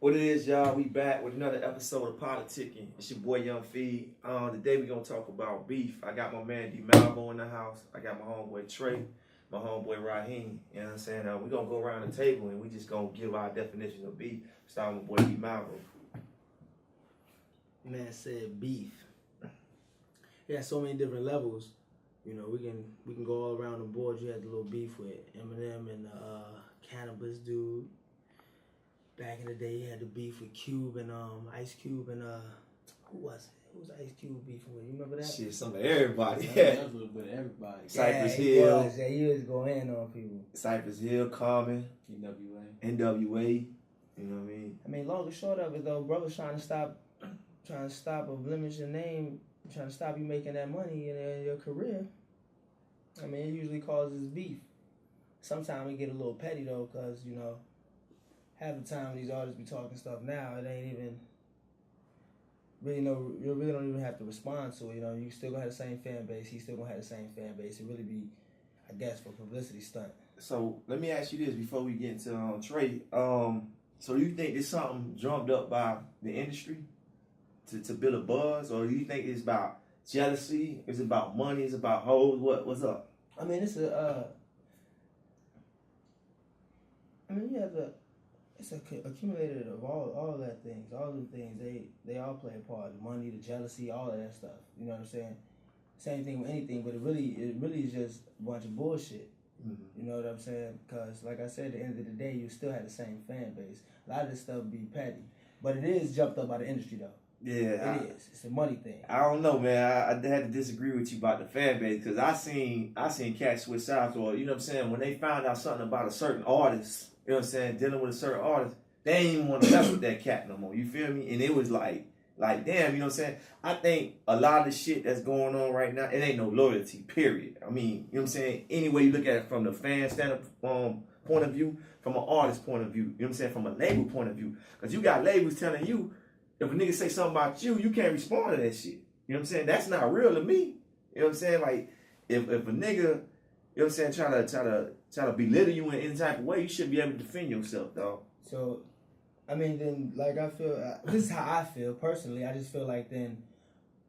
What it is, y'all? We back with another episode of Politikin. It's your boy Young Feed. Today we gonna talk about beef. I got my man D Malvo in the house. I got my homeboy Trey, my homeboy Raheem. You know what I'm saying? We gonna go around the table and we just gonna give our definition of beef. Starting with my boy D Malvo. Man said beef. Yeah, so many different levels. You know, we can go all around the board. You had the little beef with Eminem and cannabis dude. Back in the day, you had the beef with Cube and Ice Cube and who was it? Who was Ice Cube beefing with? You remember that? Shit, some of everybody. Yeah, that was a little bit of everybody. Cypress Hill. He was going in on people. Cypress Hill, Common, NWA. You know what I mean? Long and short of it though, brothers trying to stop a blemish your name, trying to stop you making that money in your career. It usually causes beef. Sometimes it get a little petty though, cause you know, half the time these artists be talking stuff now, it ain't even really you really don't even have to respond to it. You know, you still gonna have the same fan base. He still gonna have the same fan base. It really be, I guess, for publicity stunt. So let me ask you this before we get into Trey. So do you think it's something drummed up by the industry to build a buzz, or do you think it's about jealousy? Is it about money? Is it about hoes? What's up? It's accumulated of all that things. All them things, they all play a part. The money, the jealousy, all of that stuff. You know what I'm saying? Same thing with anything, but it really is just a bunch of bullshit. Mm-hmm. You know what I'm saying? Because, like I said, at the end of the day, you still have the same fan base. A lot of this stuff be petty. But it is jumped up by the industry, though. Yeah. It is. It's a money thing. I don't know, man. I had to disagree with you about the fan base because I seen cats switch sides, or, you know what I'm saying, when they found out something about a certain artist, you know what I'm saying, dealing with a certain artist, they ain't even want to mess with that cat no more. You feel me? And it was like, damn, you know what I'm saying? I think a lot of the shit that's going on right now, it ain't no loyalty, period. You know what I'm saying? Any way you look at it, from the fan point of view, from an artist point of view, you know what I'm saying, from a label point of view. Because you got labels telling you, if a nigga say something about you, you can't respond to that shit. You know what I'm saying? That's not real to me. You know what I'm saying? Like, if a nigga, you know what I'm saying, try to belittle you in any type of way, you should be able to defend yourself, dog. So, then, like, I feel, this is how I feel personally. I just feel like then,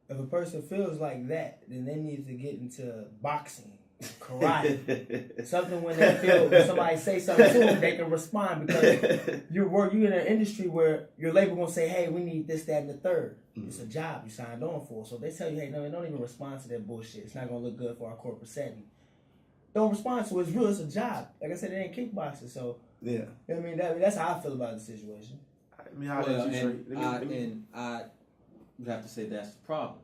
if a person feels like that, then they need to get into boxing, karate, something when they feel, when somebody say something to them, they can respond, because you're in an industry where your label gonna say, hey, we need this, that, and the third. Mm-hmm. It's a job you signed on for. So they tell you, hey, no, don't even respond to that bullshit. It's not gonna look good for our corporate setting. Don't respond to it. It's real. It's a job. Like I said, it ain't kickboxing. So yeah, that's how I feel about the situation. How did you I would have to say that's the problem,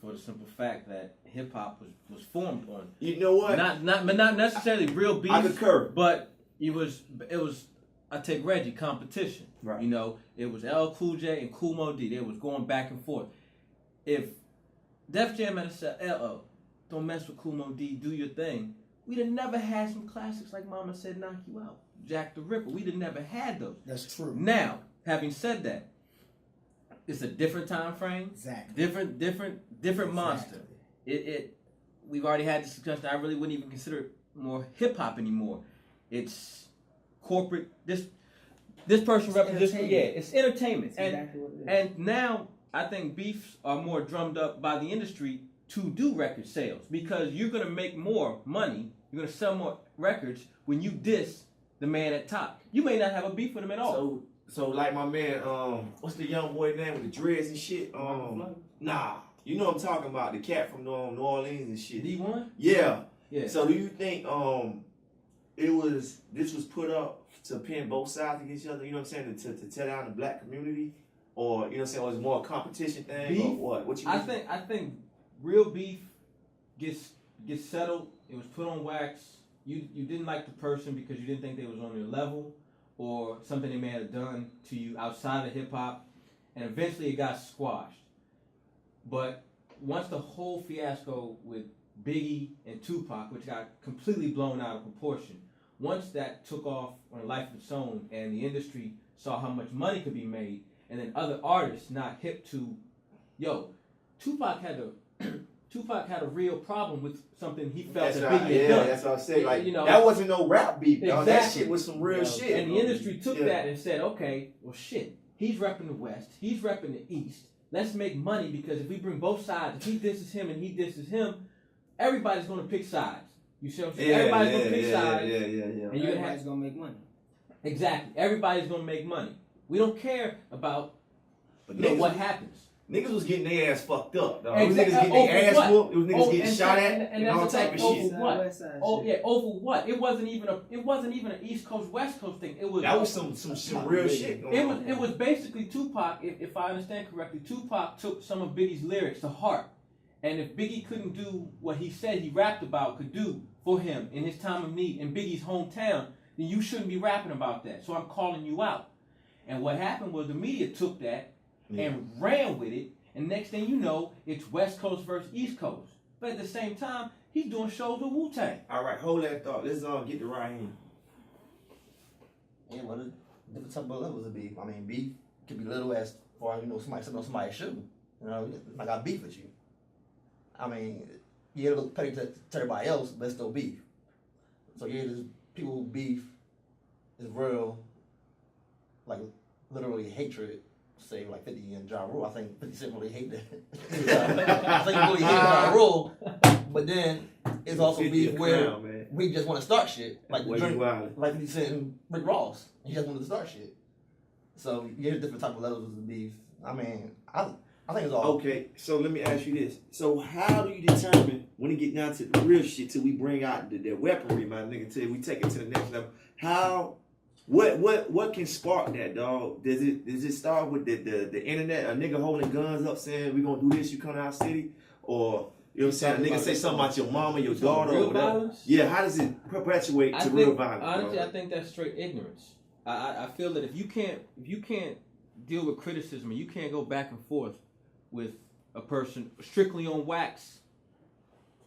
for the simple fact that hip hop was formed on. You know what? Not necessarily real beef. I concur. But it was. I take Reggie, competition. Right. You know, it was L Cool J and Kool Moe Dee. They was going back and forth. If Def Jam had said, don't mess with Kool Moe Dee, do your thing, we'd have never had some classics like Mama Said Knock You Out, Jack the Ripper. We'd have never had those. That's true. Now, having said that, it's a different time frame. Exactly. Different monster. We've already had this discussion. I really wouldn't even consider it more hip hop anymore. It's corporate. This person represents. Yeah, it's entertainment. That's exactly what it is. And now I think beefs are more drummed up by the industry to do record sales, because you're gonna make more money. You're gonna sell more records when you diss the man at top. You may not have a beef with him at all. So like my man, what's the young boy name with the dreads and shit? Nah, you know what I'm talking about, the cat from New Orleans and shit. D1? Yeah. Yeah. So do you think this was put up to pin both sides against each other? You know what I'm saying, to tear down the black community, or you know what I'm saying, was it more a competition thing, beef, or what? What you? I think real beef gets settled. It was put on wax. You didn't like the person because you didn't think they was on your level, or something they may have done to you outside of hip hop, and eventually it got squashed. But once the whole fiasco with Biggie and Tupac, which got completely blown out of proportion, once that took off on a life of its own, and the industry saw how much money could be made, and then other artists not hip to, Tupac had to Tupac had a real problem with something he felt That's that right. Biggie had Yeah, done. that's what I say. Like, You know, that wasn't no rap beef, dog. That Exactly. shit was some real shit. And the industry took Yeah. that and said, okay, well, shit, he's repping the West, he's repping the East. Let's make money because if we bring both sides, if he disses him and he disses him, everybody's going to pick sides. You see what I'm saying? Everybody's going to pick sides. Yeah. And you're Everybody's gonna make money. Exactly. Everybody's going to make money. We don't care about what happens. Niggas was getting their ass fucked up, dog. Exactly. It was niggas getting their ass whooped. It was niggas getting and shot at and and all that's the type of thing. shit. Over what? West Side Oh shit. yeah, over what? It wasn't even an East Coast West Coast thing. It was That was some real shit going on. It was basically Tupac, if I understand correctly, Tupac took some of Biggie's lyrics to heart. And if Biggie couldn't do what he said he rapped about could do for him in his time of need in Biggie's hometown, then you shouldn't be rapping about that. So I'm calling you out. And what happened was the media took that and ran with it. And next thing you know, it's West Coast versus East Coast. But at the same time, he's doing shows with Wu-Tang. All right, hold that thought. Let's get the right hand. Yeah, well, different type of levels of beef. I mean, beef could be little as far as, somebody sitting on somebody's shoe. I got beef with you. I mean, it look petty to everybody else, but it's still beef. So yeah, there's people who beef is real, like literally hatred. Say like 50 and Ja Rule. I think 50 Cent really hate that. I think he really hate Ja Rule. But then it's also beef where we just want to start shit. Like 50 Cent and Rick Ross. He just wanted to start shit. So you get different type of levels of beef. I mean, I think it's all okay. So let me ask you this: so how do you determine when it get down to the real shit till we bring out the weaponry, my nigga? Till we take it to the next level? How? What can spark that, dog? Does it start with the internet? A nigga holding guns up saying we gonna do this? You come to our city, or you know what I'm saying? A nigga say something about your mama, your daughter, real or whatever. violence? Yeah, how does it perpetuate to real violence? Honestly, dog? I think that's straight ignorance. I feel that if you can't deal with criticism and you can't go back and forth with a person strictly on wax,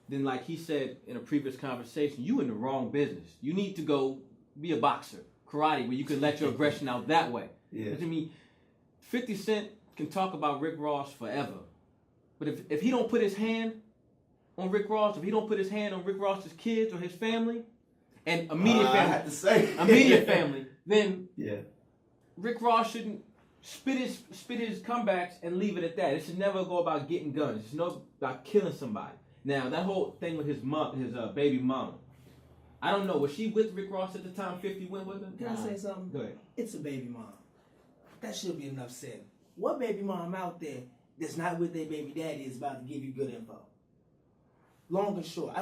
then like he said in a previous conversation, you in the wrong business. You need to go be a boxer. Karate, where you can let your aggression out that way. Yeah. I mean, 50 Cent can talk about Rick Ross forever. But if he don't put his hand on Rick Ross, if he don't put his hand on Rick Ross's kids or his family, and immediate family, I have to say. immediate family, then yeah. Rick Ross shouldn't spit his comebacks and leave it at that. It should never go about getting guns. It should never about killing somebody. Now, that whole thing with his baby mama, I don't know. Was she with Rick Ross at the time 50 went with him? Can I say something? Go ahead. It's a baby mom. That should be enough said. What baby mom out there that's not with their baby daddy is about to give you good info? Long and short.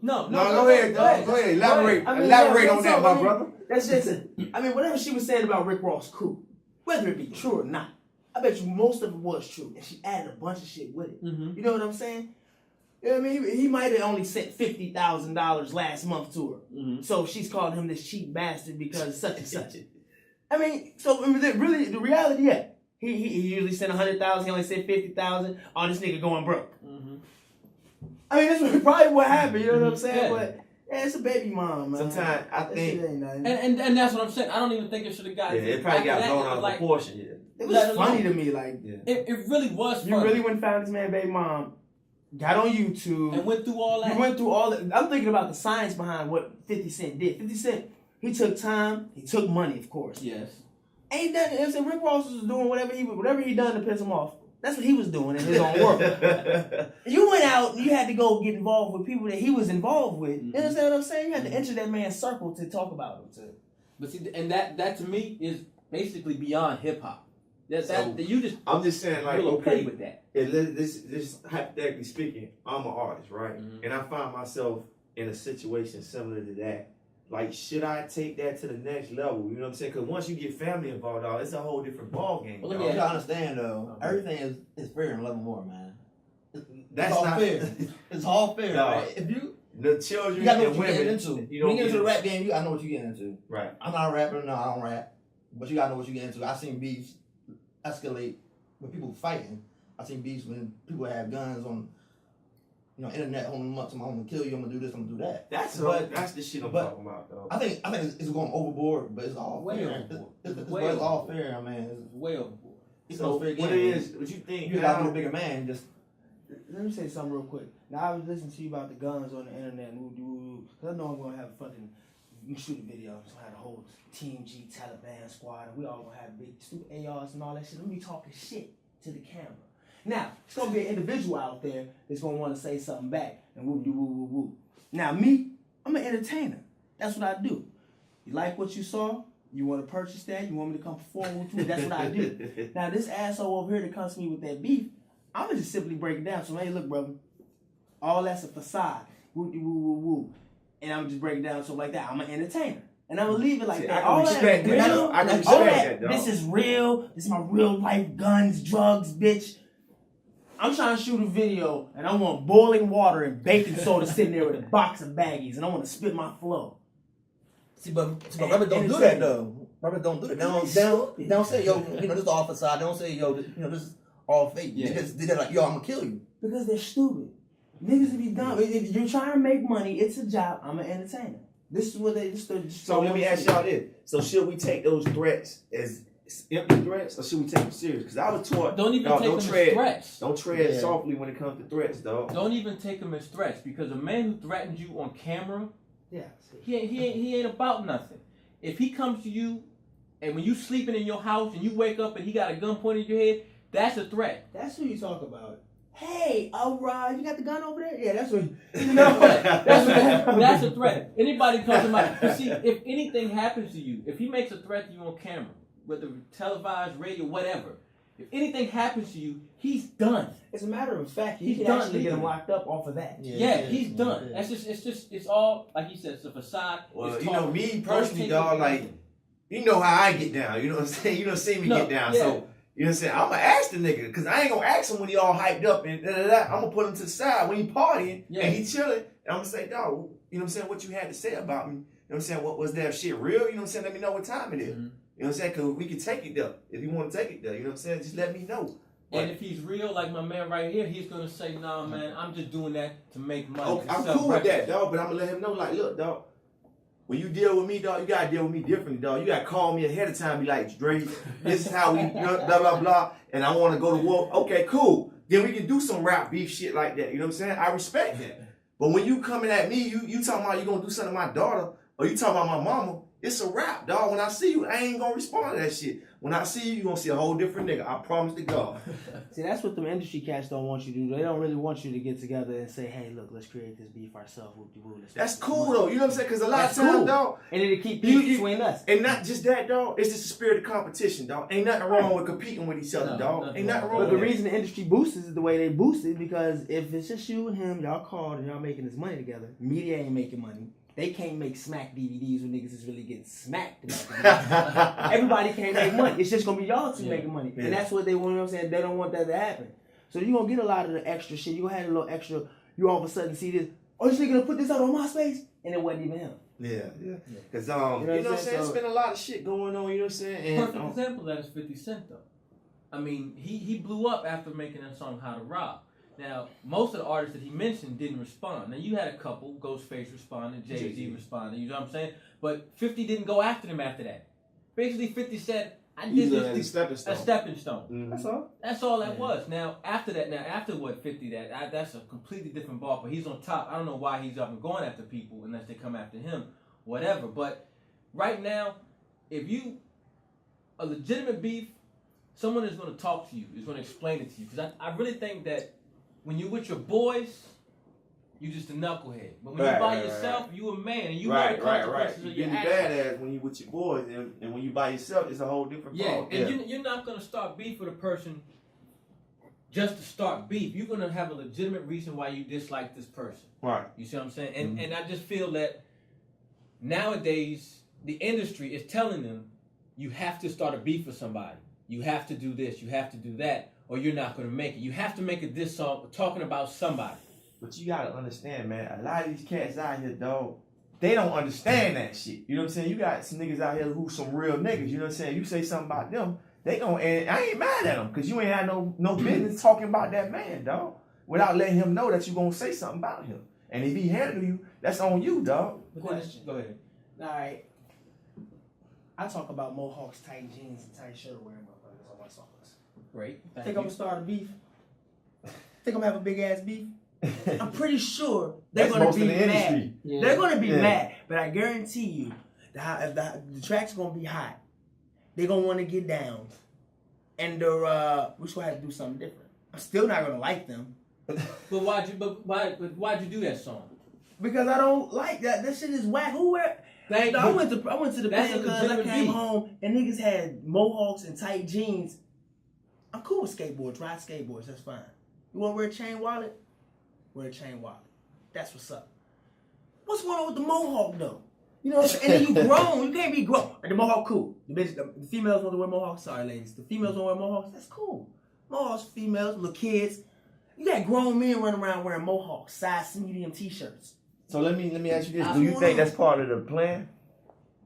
No, Go ahead, dog. Go ahead. Elaborate. Elaborate on that, my brother. That's just it. I mean, whatever she was saying about Rick Ross' crew, whether it be true or not, I bet you most of it was true. And she added a bunch of shit with it. Mm-hmm. You know what I'm saying? You know what I mean? He might have only sent $50,000 last month to her. Mm-hmm. So she's calling him this cheap bastard because such and such. I mean, so really, the reality, yeah. He usually sent 100,000. He only sent 50,000. Oh, this nigga going broke. Mm-hmm. I mean, that's probably what happened. You know what I'm saying? Yeah. But yeah, it's a baby mom, man. Sometimes I That think shit ain't nothing. And that's what I'm saying. I don't even think it should have got. it probably got blown out of proportion. Yeah. It was funny to me, like It really was. you funny. really went and found this man, baby mom, got on YouTube, and went through all that. You went through all that. I'm thinking about the science behind what 50 Cent did. 50 Cent, he took time, he took money, of course. Yes. Ain't that, if Rick Ross was doing whatever he done to piss him off. That's what he was doing in his own world. You went out and you had to go get involved with people that he was involved with. Mm-hmm. You understand what I'm saying? You had to enter that man's circle to talk about him. But see, and that to me is basically beyond hip hop. I'm just saying, like, okay okay, with that. This hypothetically speaking, I'm an artist, right? Mm-hmm. And I find myself in a situation similar to that. Like, should I take that to the next level? You know what I'm saying? Because once you get family involved, dog, it's a whole different ball game. Well, dog. let me understand though. Everything is fair and level more, man. That's it's all not fair. It's all fair. No. Right? If the children you gotta know and what you're women. getting into. You When don't you get into the get rap game, you gotta know what you're getting into. right. I'm not a rapper. No, I don't rap. But you gotta know what you're getting into. I've seen beefs escalate when people fighting. I've seen beefs when people have guns on, internet, holding them up. I'm gonna kill you. I'm gonna do this. I'm gonna do that. That's the shit I'm talking about, though. I think it's going overboard, but it's all Way fair. overboard. It's all fair. I mean, Way overboard. it's So no fair what game. it is, what you think? You gotta be a bigger man. Just let me say something real quick. Now I was listening to you about the guns on the internet and cause I know I'm gonna have a fucking shoot a video. So I had a whole Team G Taliban squad, and we all gonna have big stupid ARs and all that shit. I'm gonna be talking shit to the camera. Now it's gonna be an individual out there that's gonna want to say something back and whoop de woo woo woo. Now me, I'm an entertainer. That's what I do. You like what you saw? You want to purchase that? You want me to come perform with you? That's what I do. Now this asshole over here that comes to me with that beef, I'm gonna just simply break it down. So hey, look, brother, all that's a facade. Woo woo woo woo, and I'm just breaking down something like that. I'm an entertainer, and I'm gonna leave it like that. I can respect that. I can respect that. This is real. This is my real life guns, drugs, bitch. I'm trying to shoot a video, and I want boiling water and baking soda sitting there with a box of baggies, and I want to spit my flow. See, but rappers don't do that though. Rappers don't do that. They don't say, yo, this is all facade. They don't say, yo, this is all fake. Yeah. They're like, yo, I'm gonna kill you. Because they're stupid. Niggas be dumb. If you're trying to make money, it's a job. I'm an entertainer. This is what they. So let me ask y'all this: so should we take those threats as empty threats, or should we take them serious? Because I was taught don't take them as threats. Don't tread softly when it comes to threats, dog. Don't even take them as threats, because a man who threatens you on camera, he ain't about nothing. If he comes to you, and when you sleeping in your house and you wake up and he got a gun pointed at your head, that's a threat. That's who you talk about. Hey, alright, you got the gun over there? Yeah, that's what. That's a threat. Anybody comes to my see, if anything happens to you, if he makes a threat to you on camera, whether televised, radio, whatever, if anything happens to you, he's done. As a matter of fact, he's done. Actually get him locked up off of that. He's done. Yeah. It's all like he said. It's a facade. Well, me personally, dog, like you know how I get down. You know what I'm saying? You don't see me get down, so. You know what I'm saying? I'm going to ask the nigga, because I ain't going to ask him when he all hyped up and da-da-da. I'm going to put him to the side when he partying and he chilling. And I'm going to say, dog, you know what I'm saying, what you had to say about me. You know what I'm saying, what was that shit real? You know what I'm saying, let me know what time it is. Mm-hmm. You know what I'm saying, because we can take it there. If you want to take it there, you know what I'm saying, just let me know. And if he's real, like my man right here, he's going to say, nah, man, I'm just doing that to make money. Okay, I'm cool with that, dog, but I'm going to let him know, like, look, dog, when you deal with me, dog, you gotta deal with me differently, dog. You gotta call me ahead of time, be like, Dre, this is how we blah blah blah, and I want to go to war. Okay, cool. Then we can do some rap beef shit like that. You know what I'm saying? I respect that. But when you coming at me, you talking about you gonna do something to my daughter, or you talking about my mama, it's a rap, dog. When I see you, I ain't gonna respond to that shit. When I see you gonna see a whole different nigga. I promise to God. See, that's what the industry cats don't want you to do. They don't really want you to get together and say, hey, look, let's create this beef ourselves. That's cool, though. You know what I'm saying? Because a lot of times, dog. And it'll keep peace between us. And not just that, dog. It's just a spirit of competition, dog. Ain't nothing wrong with competing with each other, dog. Ain't nothing wrong with that. But the reason the industry boosts is the way they boost it, because if it's just you and him, y'all called and y'all making this money together, media ain't making money. They can't make smack DVDs when niggas is really getting smacked. Everybody can't make money. It's just gonna be y'all two making money. Yeah. And that's what they want, you know what I'm saying? They don't want that to happen. So you're gonna get a lot of the extra shit. You're gonna have a little extra, you all of a sudden see this, oh, this nigga gonna put this out on MySpace? And it wasn't even him. Yeah. Because, you know what I'm saying? It's been a lot of shit going on, you know what I'm saying? And, perfect example of that is 50 Cent, though. I mean, he blew up after making that song, How to Rob. Now, most of the artists that he mentioned didn't respond. Now, you had a couple. Ghostface responded, Jay-Z responded, you know what I'm saying? But 50 didn't go after them after that. Basically, 50 said, I did this a stepping stone. Mm-hmm. That's all. That's all that was. Now, after what 50 that's a completely different ball. But he's on top. I don't know why he's up and going after people unless they come after him, whatever. But right now, if you a legitimate beef, someone is going to talk to you, is going to explain it to you. Because I really think that when you're with your boys, you just a knucklehead. But when you're by yourself, you a man, and you know the consequences of your actions. You're badass when you with your boys, and when you by yourself, it's a whole different ball. And you're not gonna start beef with a person just to start beef. You're gonna have a legitimate reason why you dislike this person. Right. You see what I'm saying? And I just feel that nowadays the industry is telling them you have to start a beef with somebody. You have to do this. You have to do that. Or you're not going to make it. You have to make a diss song talking about somebody. But you got to understand, man, a lot of these cats out here, dog, they don't understand that shit. You know what I'm saying? You got some niggas out here who some real niggas. You know what I'm saying? You say something about them, they gon' and I ain't mad at them because you ain't had no business talking about that man, dog, without letting him know that you going to say something about him. And if he handle you, that's on you, dog. Question. Go ahead. All right. I talk about mohawks, tight jeans, and tight shirt wearing motherfuckers on my songs. Great. Think I'm gonna start a beef? Think I'm gonna have a big ass beef? I'm pretty sure they're That's gonna most be of the mad. industry. Yeah. They're gonna be Yeah. mad, but I guarantee you, if the track's gonna be hot. They're gonna want to get down, and we're gonna have to do something different. I'm still not gonna like them But why'd you do that song? because I don't like that. That shit is whack. Who wear? Thank I you. went to the That's place a because I legitimate came beat. home and niggas had mohawks and tight jeans. I'm cool with skateboards. Ride skateboards. That's fine. You want to wear a chain wallet? Wear a chain wallet. That's what's up. What's going on with the mohawk though? You know what I'm saying? And then you grown. You can't be grown. The mohawk cool. The females want to wear mohawks. Sorry, ladies. The females want to wear mohawks. That's cool. Mohawks, females, little kids. You got grown men running around wearing mohawks, size medium t-shirts. So let me ask you this: I do you wanna- think that's part of the plan?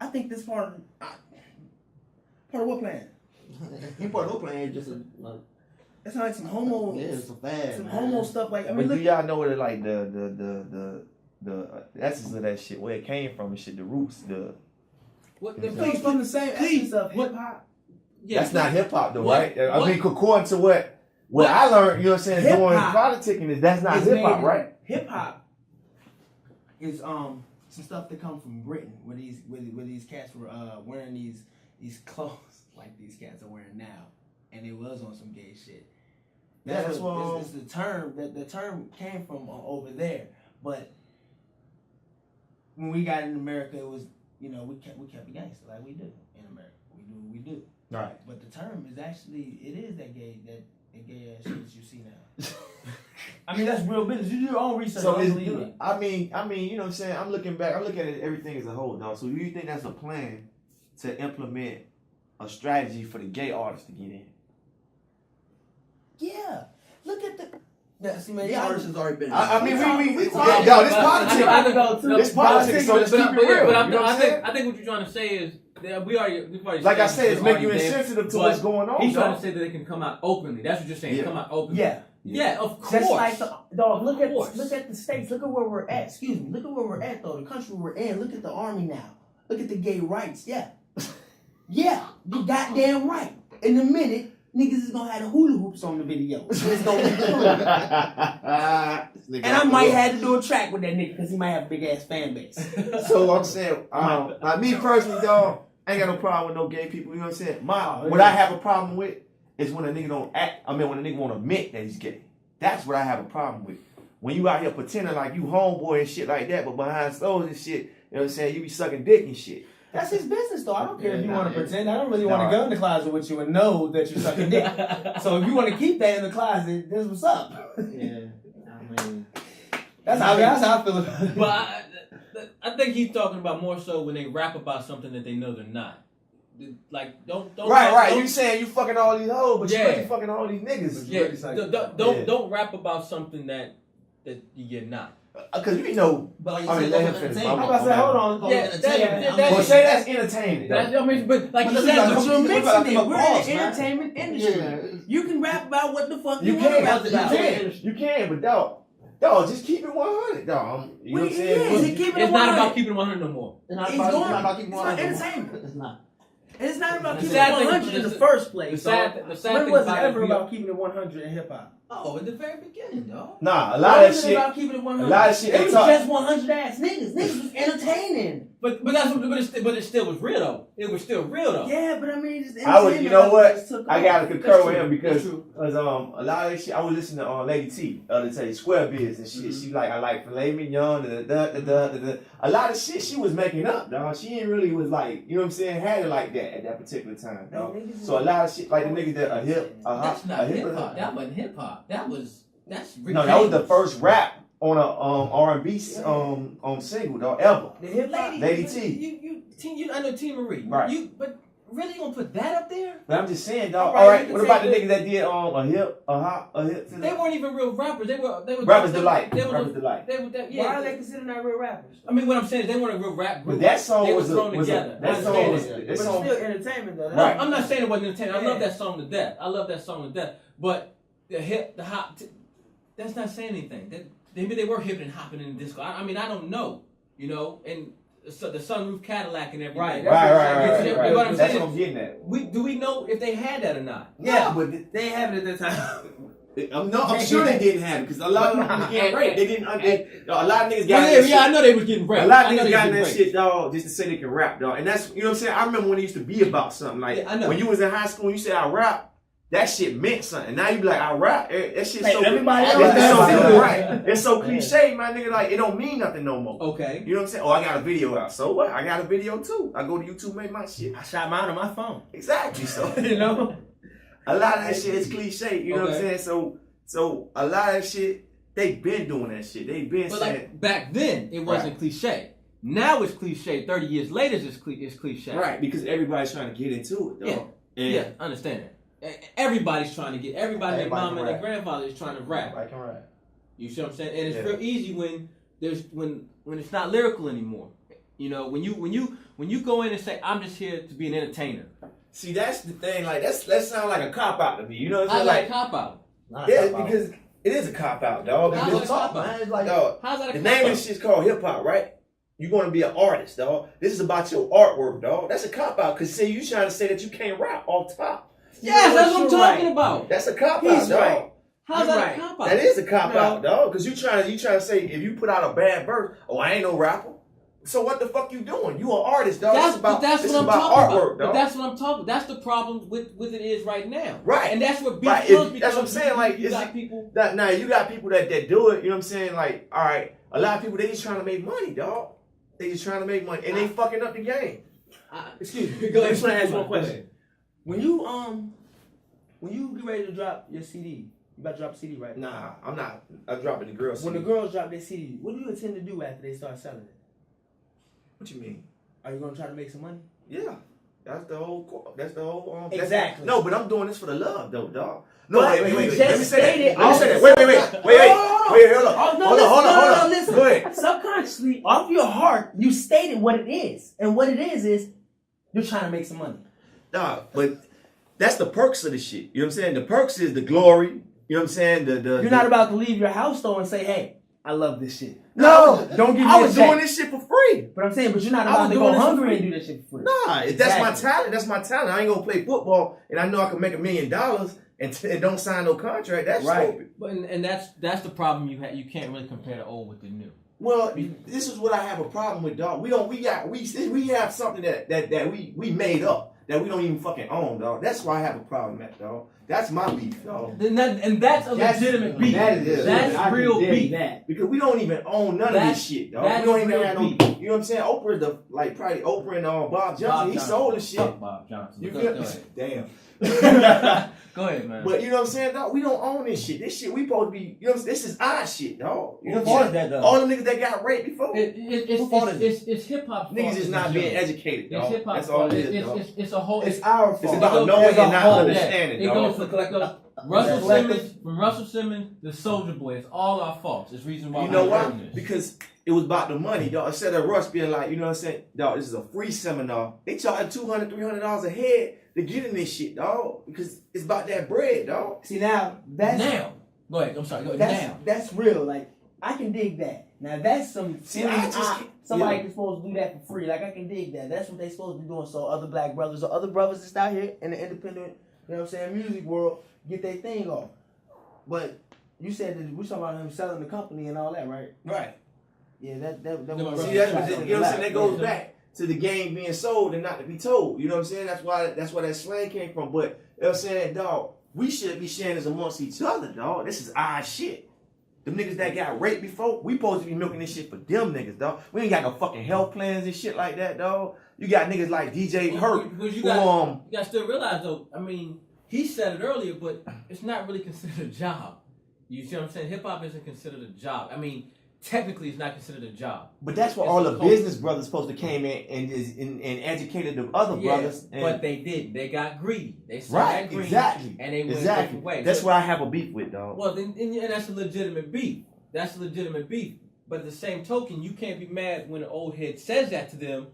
I think this part of what plan? He part of no plan, just That's like some homo, it's a fad. some man. homo stuff. Like I But mean, do look, y'all know what like the essence of that shit, where it came from and shit, the roots, What the- it comes from the same essence of hip hop. Yeah, that's not hip hop though, What- right? I what- mean, according to what I learned, you know what I'm saying, doing Hip-hop politicking is that's not It's hip hop, made- right? Hip hop is some stuff that come from Britain, where these cats were wearing these clothes like these cats are wearing now, and it was on some gay shit. Yeah, that's what what- it's the term that the term came from over there. But when we got in America, it was we kept it gangster like we do in America. We do what we do. Right. But the term is actually it is that gay ass shit that you see now. I mean that's real business. You do your own research. So Don't it's, believe me. I mean, you know what I'm saying? I'm looking back, I'm looking at everything as a whole, dog. So do you think that's a plan to implement a strategy for the gay artists to get in? Yeah. Look at the. See, man, The artist has already been. I mean, we talking- yo, this I politics. know, This politics, so let's keep it real. But You know what I'm saying? I think what you're trying to say is that we've already Like I said said, it's making you already there, insensitive to but what's going on, He's trying dog. to say that they can come out openly. That's what you're saying. Yeah. Come out openly. Yeah. Yeah, of course. Just like the dog. Look Of course. at the states. Look at where we're at. Excuse me. Look at where we're at though. The country we're in. Look at the army now. Look at the gay rights. Yeah. Yeah. You goddamn right. In a minute, niggas is gonna have the hula hoops on the video. It's gonna be cool. And I might have to do a track with that nigga because he might have a big ass fan base. So I'm saying, like me personally, dog, I ain't got no problem with no gay people. You know what I'm saying? Oh, What yeah. I have a problem with is when a nigga don't act. I mean, when a nigga won't admit that he's gay. That's what I have a problem with. When you out here pretending like you homeboy and shit like that, but behind doors and shit, you know what I'm saying? You be sucking dick and shit. That's his business though. I don't care if you Yeah, want to nah, pretend. I don't really want to go in the closet with you and know that you're sucking dick. So if you want to keep that in the closet, that's what's up. Yeah, I mean, That's how I feel about it. but I think he's talking about more so when they rap about something that they know they're not. Like don't Right. don't- You saying you fucking all these hoes, but Yeah. you really fucking all these niggas. Yeah, don't rap about something that you're not. Cause you know, But like you I mean, said, let him that's finish. entertainment. I'm about to say, hold on. Yeah, Entertainment. that- Well, say that's entertaining. That, though. I mean, but like But you the said, thing But is, you're you mixing gotta it. come We're across, in the man. entertainment industry. Yeah. You can rap about what the fuck you, You want to rap can, about. you can, but dog, just keep it 100, dog. You know what I'm saying? Is it keeping it it's not 100? about keeping it 100 no more. It's not He's about, going- it's not about keeping it's one not on entertainment. It's not. And it's not about The keeping it sad thing- 100 in the the- first place. The sad When thing was it about ever it, about keeping it 100 in hip hop? Oh, in the very beginning, dog. Nah, a lot Why of that was it shit. about keeping it 100? A lot of shit It they was talk. just 100 ass niggas. Niggas was entertaining. but it still was real though. It was still real though. Yeah, but I mean, just I would, you know what? just took I off. gotta concur That's with true. him because That's true. a lot of that shit. I was listening to Lady T the other day, Square Biz and shit. She like, I like filet mignon. A lot of shit she was making up, dog. She ain't really was like, you know what I'm saying, had it like that at that particular time, dog. Man, niggas So a lot of shit, like the niggas that are hip, That's not hip hop. hop. That wasn't hip hop. That's No, that was the first rap on a R&B single, dog, ever. The hip hop. Lady T. I know T Marie. Right. But really you gonna put that up there? But I'm just saying, dog. Alright, All right, you what can about the say niggas that did a hip? They weren't even real rappers. They were Rappers Delight. They were Rappers Delight. They were yeah. Why are they considered not real rappers? I mean, what I'm saying is they weren't a real rap group. But that song They was were thrown together. that I song understand was that. that But it's song. still entertainment though. Right. I'm not saying it wasn't entertaining. I love Yeah. that song to death. I love that song to death. But the hop, that's not saying anything. Maybe they were hipping and hopping in the disco. I mean, I don't know. You know, and so the sunroof Cadillac and everything. Right. Right. You know what I'm That's saying? what I'm getting at. Do we know if they had that or not? Yeah, but they have it at that time. I'm sure they didn't have it because a lot of them was getting raped. They didn't. A lot of niggas got Well, yeah, I know they was getting raped. A lot of I know niggas they got was that getting shit, dog, just to say they can rap, dog. And that's, you know what I'm saying? I remember when it used to be about something. Like, Yeah, I know. when you was in high school and you said, I rap, that shit meant something. Now you be like, I rap. That shit's Hey, so everybody it's else so does. right. It's so cliche, my nigga. Like, it don't mean nothing no more. Okay. You know what I'm saying? Oh, I got a video out. So what? I got a video too. I go to YouTube, make my shit. I shot mine on my phone. Exactly. So, You know? a lot of that shit is cliche. You know what I'm Okay. saying? So a lot of that shit, they been doing that shit. They been But saying. like back then, it wasn't cliche. Now it's cliche. 30 years later, it's cliche. Right, because everybody's trying to get into it, dog. Yeah. Yeah, understand that. Everybody's trying to get. Everybody, their mama and their grandfather is trying to rap. Everybody can rap. You see what I'm saying? And it's real easy when it's not lyrical anymore. You know, when you go in and say, I'm just here to be an entertainer. See, that's the thing. Like that sounds like a cop out to me. You know what How's I'm that saying? a cop out? Yeah, because it is a cop out, dog. How's Because it a cop out? Man, it's like, dog, How's that a the cop name of out? this shit's called hip hop, right? You're gonna be an artist, dog. This is about your artwork, dog. That's a cop out. Cause see, you trying to say that you can't rap off top. Yes, that's what I'm You're talking right. about. That's a cop He's out, dog. right. How's You're that right. a cop out? That is a cop No. out, dog. Cause you trying to say if you put out a bad verse, oh, I ain't no rapper. So what the fuck you doing? You an artist, dog. That's this what is I'm about talking artwork, about. dog. But that's what I'm talking. That's the problem with it is right now. Right. And that's what beef Right. comes That's what I'm saying. Like, you it's- got people. Now you got people that do it. You know what I'm saying? Like, all right, a lot of people they just trying to make money, dog. They just trying to make money, and they fucking up the game. Excuse me. Go I ahead. just want to ask one Go question. ahead. When you get ready to drop your CD, you about to drop a CD, right? Nah, I'm not. I'm dropping the girls. When the girls drop their CD, what do you intend to do after they start selling it? What you mean? Are you gonna try to make some money? Yeah, that's the whole. Exactly. No, but I'm doing this for the love, though, dog. No, But wait. you Let me just say that. stated Let me say that. off- Wait. Hold on. Hold on. Listen. Go ahead. Subconsciously, off your heart, you stated what it is, and what it is you're trying to make some money. Dog, but that's the perks of the shit. You know what I'm saying? The perks is the glory. You know what I'm saying? You're not about to leave your house though and say, "Hey, I love this shit." No, don't give me I a was check. doing this shit for free. But I'm saying, but you're not I about was to go doing this for hungry free. and do that shit for free. Nah, if that's my talent. That's my talent. I ain't gonna play football, and I know I can make $1 million and don't sign no contract. That's Right. stupid. But and that's the problem you have. You can't really compare the old with the new. Well, this is what I have a problem with, dog. We have something that we made up that we don't even fucking own, dog. That's why I have a problem, with that, dog. That's my beef, dog. And that's a legitimate beef. That it is. That's I can real dig beef. that. Because we don't even own none of That's- this shit, dog. that's We don't even real have no. beef. You know what I'm saying? Oprah's probably Oprah and Bob Johnson. He sold the shit. Fuck Bob Johnson. You Go feel? ahead. Damn. Go ahead, man. But you know what I'm saying, dog? We don't own this shit. This shit we supposed to be. You know what I'm saying? This is our shit, dog. You know what I'm saying? that though? All the niggas that got raped before. It's hip hop. Niggas is not being educated, It's dog. hip hop. That's all it is, dog. It's a whole. It's our fault. It's about It knowing goes- and not whole- understanding, It dog. goes to Russell Collective. Simmons, from Russell Simmons to Soldier Boy. It's all our faults. It's reason why You know we're why? doing this. Because it was about the money, dog. Instead of Russ being like, you know what I'm saying, dog, this is a free seminar. They charge $200, $300 a head to get in this shit, dog. Because it's about that bread, dog. See now, that's Now, go ahead. I'm sorry. Go ahead. Now. that's real. Like I can dig that. Now that's some See, free, I just- somebody yeah. is supposed to do that for free. Like I can dig that. That's what they supposed to be doing. So other black brothers or other brothers that's out here in the independent, you know what I'm saying, music world get their thing off. But you said that we talking about him selling the company and all that, right? Right. Yeah, that No, was See, that's what, you know what I'm saying? That goes back to the game being sold and not to be told. You know what I'm saying? That's why that slang came from. But you know what I'm saying, dog, we should be sharing this amongst each other, dog. This is our shit. Them niggas that got raped before, we supposed to be milking this shit for them niggas, dog. We ain't got no fucking health plans and shit like that, dog. You got niggas like DJ Hurt, Because you who, got to still realize though. I mean, he said it earlier, but it's not really considered a job. You see what I'm saying? Hip hop isn't considered a job. I mean, technically, it's not considered a job. but that's where It's all a the culture. business brothers supposed to came in and educated the other brothers. And, but they didn't. They got greedy. They saw right, that green, exactly, and they went a exactly. different way. That's So- where I have a beef with, dog. Well, then, and that's a legitimate beef. That's a legitimate beef. But at the same token, you can't be mad when an old head says that to them,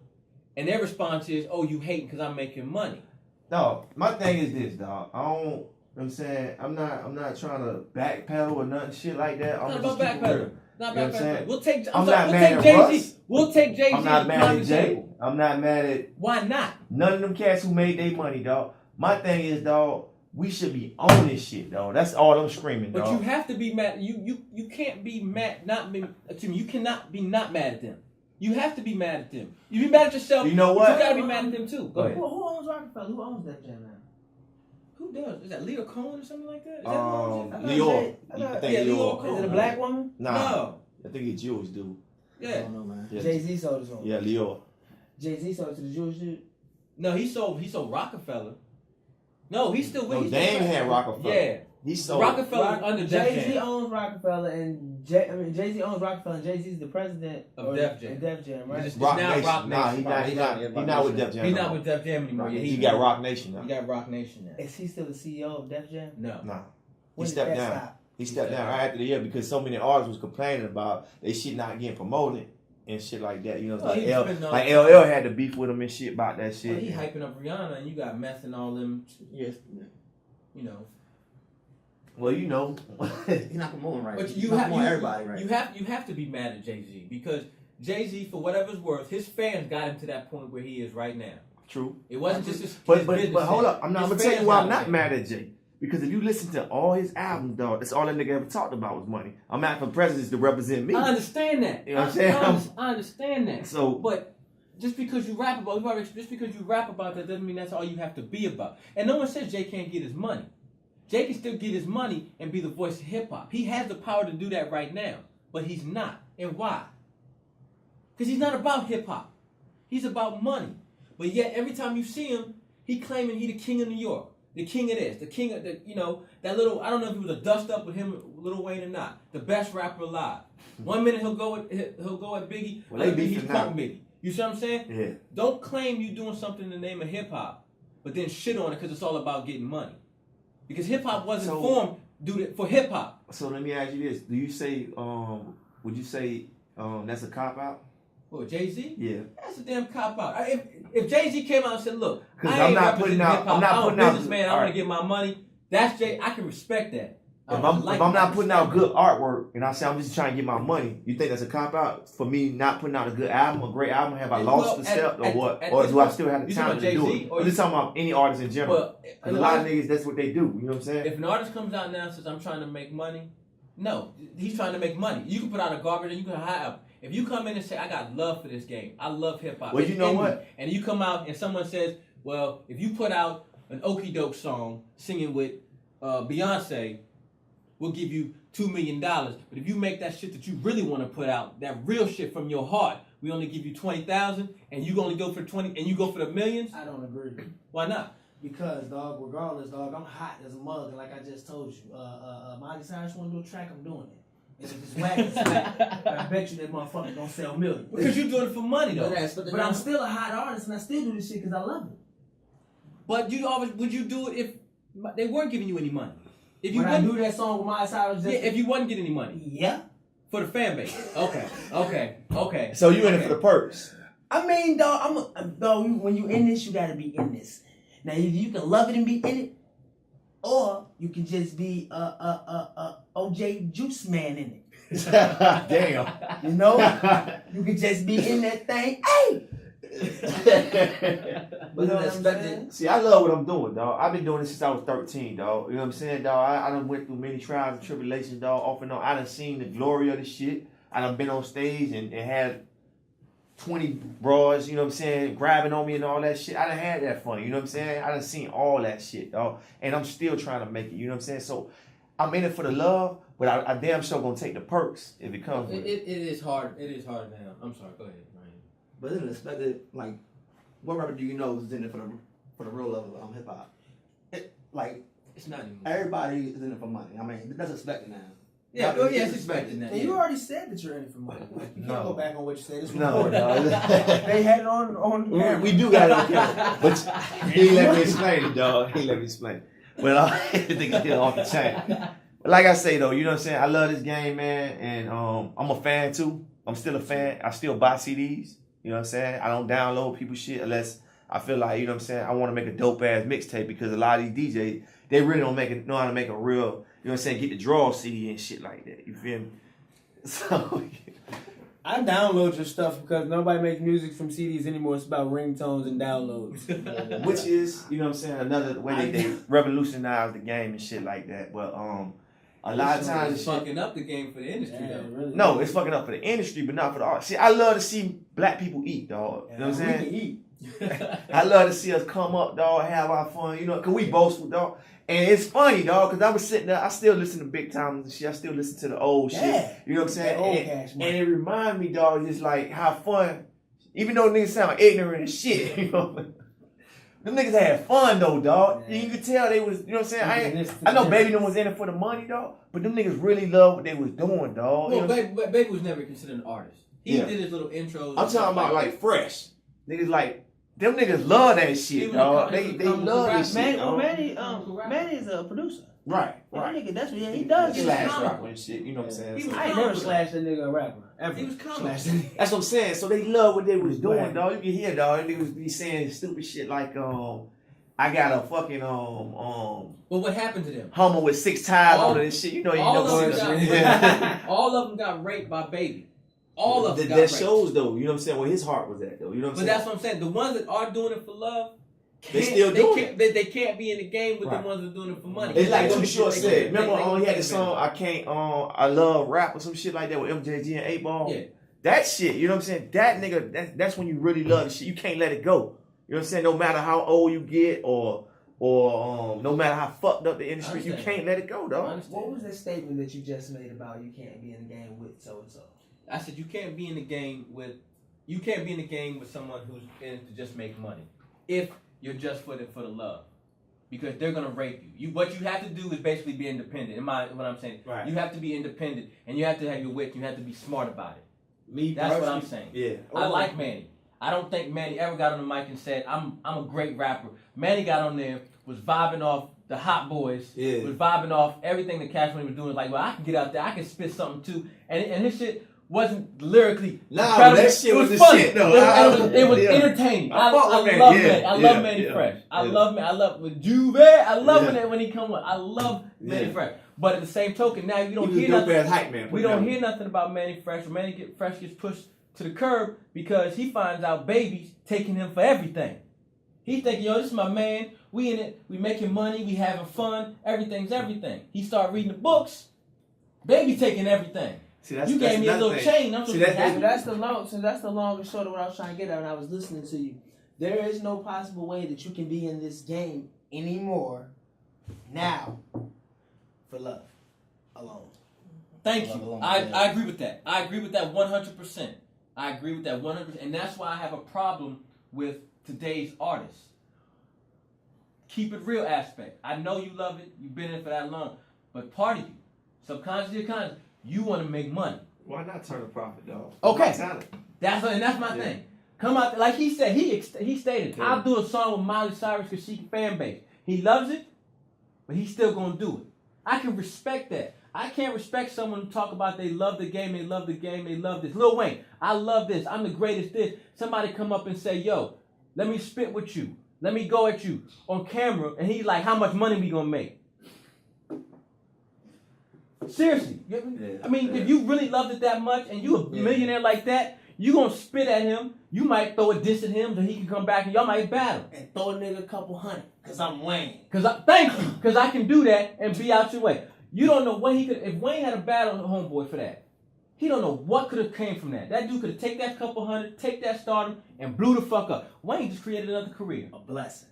and their response is, "Oh, you hating because I'm making money." Dog, my thing is this, dog. I don't. You know what I'm saying, I'm not trying to backpedal or nothing shit like that. I'm Not just about keep it backpedaling. real. Not You know what I'm backpedaling. saying? We'll take. I'm We'll not take mad at Jay Russ. Z. We'll take Jay Z. I'm not mad at Jay. I'm not mad at Why not? none of them cats who made their money, dog. My thing is, dog, we should be on this shit, though. That's all I'm screaming, But dog. you have to be mad. You can't be mad. You cannot be not mad at them. You have to be mad at them. You be mad at yourself. You know what? You gotta be mad at them too. Go ahead. Who owns Rockefeller? Who owns Def Jam now? Who does? Is that Leo Cohen or something like that? Is that who owns it? Leo. I thought- think yeah, Leo Leo. Cohen. Is it a black woman? Nah, No. I think he's Jewish, dude. I Yeah. don't know, man. Yeah. Jay-Z sold it to him. Yeah, Leo. Jay-Z sold it to the Jewish dude. No, he sold Rockefeller. No, he's still with. No, he's still Dame president. had Rockefeller. Yeah. He sold. Rockefeller under Def Jay-Z Jam. owns Rockefeller and Jay-Z owns Rockefeller and Jay-Z's the president Of Def Jam. Def Jam, right? It's Rock now Nation. Rock Nah, Nation. he not with Def Jam. He's no not more. with Def Jam anymore. Yeah, He got Rock Nation now. He got Rock Nation now. Is he still the CEO of Def Jam? No. Nah. When He did stepped that down. stop? He stepped down right after the year because so many artists was complaining about they shit not getting promoted and shit like that. You know, Well, he was spending all like the LL had to beef with him and shit about that Well, shit. he hyping up Rihanna, and you got meth and all them. Yes. You know. Well, you know. He's not promoting right. But He's you not have promoting everybody right. You have to be mad at Jay-Z because Jay-Z, for whatever's worth, his fans got him to that point where he is right now. True. It wasn't just his But business hold thing. up. I'm His gonna tell you fans why got I'm not him. mad at Jay. Because if you listen to all his albums, dog, that's all that nigga ever talked about was money. I'm mad for presidents to represent me. I understand that. You know what I'm saying? I understand that. So But just because you rap about that doesn't mean that's all you have to be about. And no one says Jay can't get his money. Jay can still get his money and be the voice of hip hop. He has the power to do that right now, but he's not. And why? Because he's not about hip hop. He's about money. But yet every time you see him, he claiming he the king of New York, the king of this, the king of the, that little. I don't know if it was a dust up with him, Lil Wayne or not. The best rapper alive. One minute he'll go at Biggie. Well, they another minute he's beefing now. punking Biggie. You see what I'm saying? yeah. Don't claim you doing something in the name of hip hop, but then shit on it because it's all about getting money. Because hip hop wasn't formed for hip hop. So let me ask you this: do you say, would you say that's a cop out? Well, Jay-Z? Yeah. That's a damn cop out. If Jay-Z came out and said, "Look, 'Cause I I'm ain't not representing putting out- hip hop. I'm not I'm putting a out- businessman. I all want right. to get my money." That's Jay. I can respect that. If I'm not putting out good artwork and I say I'm just trying to get my money, you think that's a cop out for me not putting out a good album, a great album? Have I lost the step or what? Or do I still have the you talent to talking about do Jay-Z it? or I'm just talking about any artist in general. Well, 'Cause a lot of niggas, that's what they do. You know what I'm saying? if an artist comes out now and says, "I'm trying to make money," no, he's trying to make money. You can put out a garbage and you can hire. If you come in and say, "I got love for this game. I love hip hop," Well, you know what? And you come out and someone says, "Well, if you put out an okie doke song singing with Beyonce, we'll give you $2 million. But if you make that shit that you really want to put out, that real shit from your heart, we only give you 20,000, and you only go for 20, and you go for the millions. I don't agree. Why not? Because, dog, regardless, dog, I'm hot as a mug, and like I just told you, Miley Cyrus want to do a track, I'm doing it. And if it's whack, it's whack. I bet you that motherfucker gonna sell millions. Because you're doing it for money, though. But I'm still a hot artist, and I still do this shit because I love it. But would you do it if they weren't giving you any money? If you When I wouldn't, do that song with Miley Cyrus, just if you wasn't getting any money yeah. for the fan base. Okay. So you in it for the perks? I mean, dog, when you in this, you gotta be in this. Now, either you can love it and be in it, or you can just be OJ Juice Man in it. Damn. You know, you can just be in that thing. Hey, But you know what I'm expected. saying? See, I love what I'm doing, dog. I've been doing this since I was 13, dog. You know what I'm saying, dog? I done went through many trials and tribulations, dog, off and on. I done seen the glory of the shit. I done been on stage and had 20 bras, you know what I'm saying, grabbing on me and all that shit. I done had that fun, you know what I'm saying? I done seen all that shit, dog. And I'm still trying to make it, you know what I'm saying? So I'm in it for the love, but I damn sure gonna take the perks if it comes with it. It is hard. It is hard now. I'm sorry. Go ahead, Ryan. But isn't it expected? Like, what rapper do you know is in it for the real level of hip hop? Like, It's not anymore. everybody is in it for money. I mean, that's expected now. Yeah, Now, it's expected now. And you already said that you're in it for money. You No. can't go back on what you said. It's No, recorded. no. They had it on camera. We do got it on camera, but he ain't let me explain it, dog. He ain't let me explain it. Well, I think it's off the chain. But like I say, though, you know what I'm saying? I love this game, man, and I'm a fan, too. I'm still a fan. I still buy CDs, you know what I'm saying? I don't download people's shit unless I feel like, you know what I'm saying, I want to make a dope-ass mixtape because a lot of these DJs, they really don't know how to make a real, you know what I'm saying, get the draw CD and shit like that. You feel me? So, I download your stuff because nobody makes music from CDs anymore. It's about ringtones and downloads. Which is, you know what I'm saying, another way they revolutionized the game and shit like that. But a lot of times it's fucking up the game for the industry though. Really no, it's fucking up for the industry, but not for the art. See, I love to see black people eat, dog. You know what I'm saying? We can eat. I love to see us come up, dog, have our fun, you know, because we boastful, dog. And it's funny, dog, because I was sitting there, I still listen to Big Timers and shit. I still listen to the old shit. You know what I'm saying? Old And, Cash and Money. it remind me, dog, just like how fun, even though niggas sound ignorant as shit, you know. Them niggas had fun though, dog. Yeah. You could tell they was, you know what I'm saying? I know Baby them was in it for the money, dog, but them niggas really loved what they was doing, dog. Well, You know Baby was never considered an artist. He Yeah. did his little intros. I'm talking about like fresh. Niggas like, them niggas love that He shit, was dog. a- he They was a love rap this man. shit, dog. Manny is a producer. Right, That right. nigga, that's what he does. He was Slash comical. rapper and shit, you know what I'm saying? He was I ain't never slashed a nigga a rapper. Ever. He was comical. Slashed a nigga. That's what I'm saying. So they love what they was doing, Right. dog. You can hear, dog. Them niggas be saying stupid shit like, I got a fucking Well, what happened to them? Hummer with 6 tires All- on it and shit. You know, all of them bullshit. got all of them got raped by Baby. All of them got that raped. shows though. You know what I'm saying? Where his heart was at though. You know what I'm But saying? that's what I'm saying. The ones that are doing it for love, They still doing can't, they can't be in the game with Right. the ones that are doing it for money. It's like Too They- Short they- said. they- Remember, they- he had they- the song I Love Rap or some shit like that with MJG and 8 Ball. Yeah. That shit, you know what I'm saying? That nigga, that's when you really love the shit. You can't let it go. You know what I'm saying? No matter how old you get or no matter how fucked up the industry, you understand. can't let it go, I dog. understand. What was that statement that you just made about you can't be in the game with so and so? I said you can't be in the game with someone who's in it to just make money. If you're just for the love. Because they're gonna rape you. What you have to do is basically be independent. What I'm saying. Right. You have to be independent and you have to have your wit, you have to be smart about it. Me, That's what I'm personally, saying. Yeah. I like Manny. I don't think Manny ever got on the mic and said, I'm a great rapper. Manny got on there, was vibing off the Hot Boys, Yeah. was vibing off everything that Cash Money was doing. Like, well, I can get out there, I can spit something too. And his shit wasn't lyrically Nah, incredible. that shit It was the funny. shit, though. It was Yeah. entertaining. I I fuck with love Manny. Manny. Yeah, I love yeah, Manny yeah, Fresh. I yeah. love with Juve. I love Yeah. when he come on. I love Manny Yeah. Fresh. But at the same token, now you don't He was hear a dope nothing. ass hype man. We don't hear nothing about Manny Fresh. Fresh gets pushed to the curb because he finds out Baby's taking him for everything. He's thinking, yo, this is my man. We in it. We making money. We having fun. Everything's everything. He start reading the books. Baby taking everything. See, You gave me a little chain. I'm See, supposed to that's- have So that's the long and short of what I was trying to get at when I was listening to you. There is no possible way that you can be in this game anymore now for love alone. Thank Love you. alone, I yeah. agree with that. I agree with that 100%. I agree with that 100%. And that's why I have a problem with today's artists. Keep it real aspect. I know you love it. You've been in it for that long. But part of you, subconsciously or consciously, you want to make money. Why not turn a profit, dog? Okay. My talent. That's my Yeah. thing. Come out, like he said, he stated, Yeah. I'll do a song with Miley Cyrus because she fan base. He loves it, but he's still gonna do it. I can respect that. I can't respect someone who talk about they love the game, they love the game, they love this. Lil Wayne, I love this, I'm the greatest this. Somebody come up and say, yo, let me spit with you. Let me go at you on camera. And he's like, how much money we gonna make? Seriously. I mean, if you really loved it that much and you a millionaire like that, you gonna spit at him. You might throw a diss at him so he can come back and y'all might battle. And throw a nigga a couple hundred, cause I'm Wayne. Thank you, because I can do that and be out your way. You don't know what he could, if Wayne had a battle on Homeboy for that, he don't know what could have came from that. That dude could have taken that couple hundred, take that stardom, and blew the fuck up. Wayne just created another career. A blessing.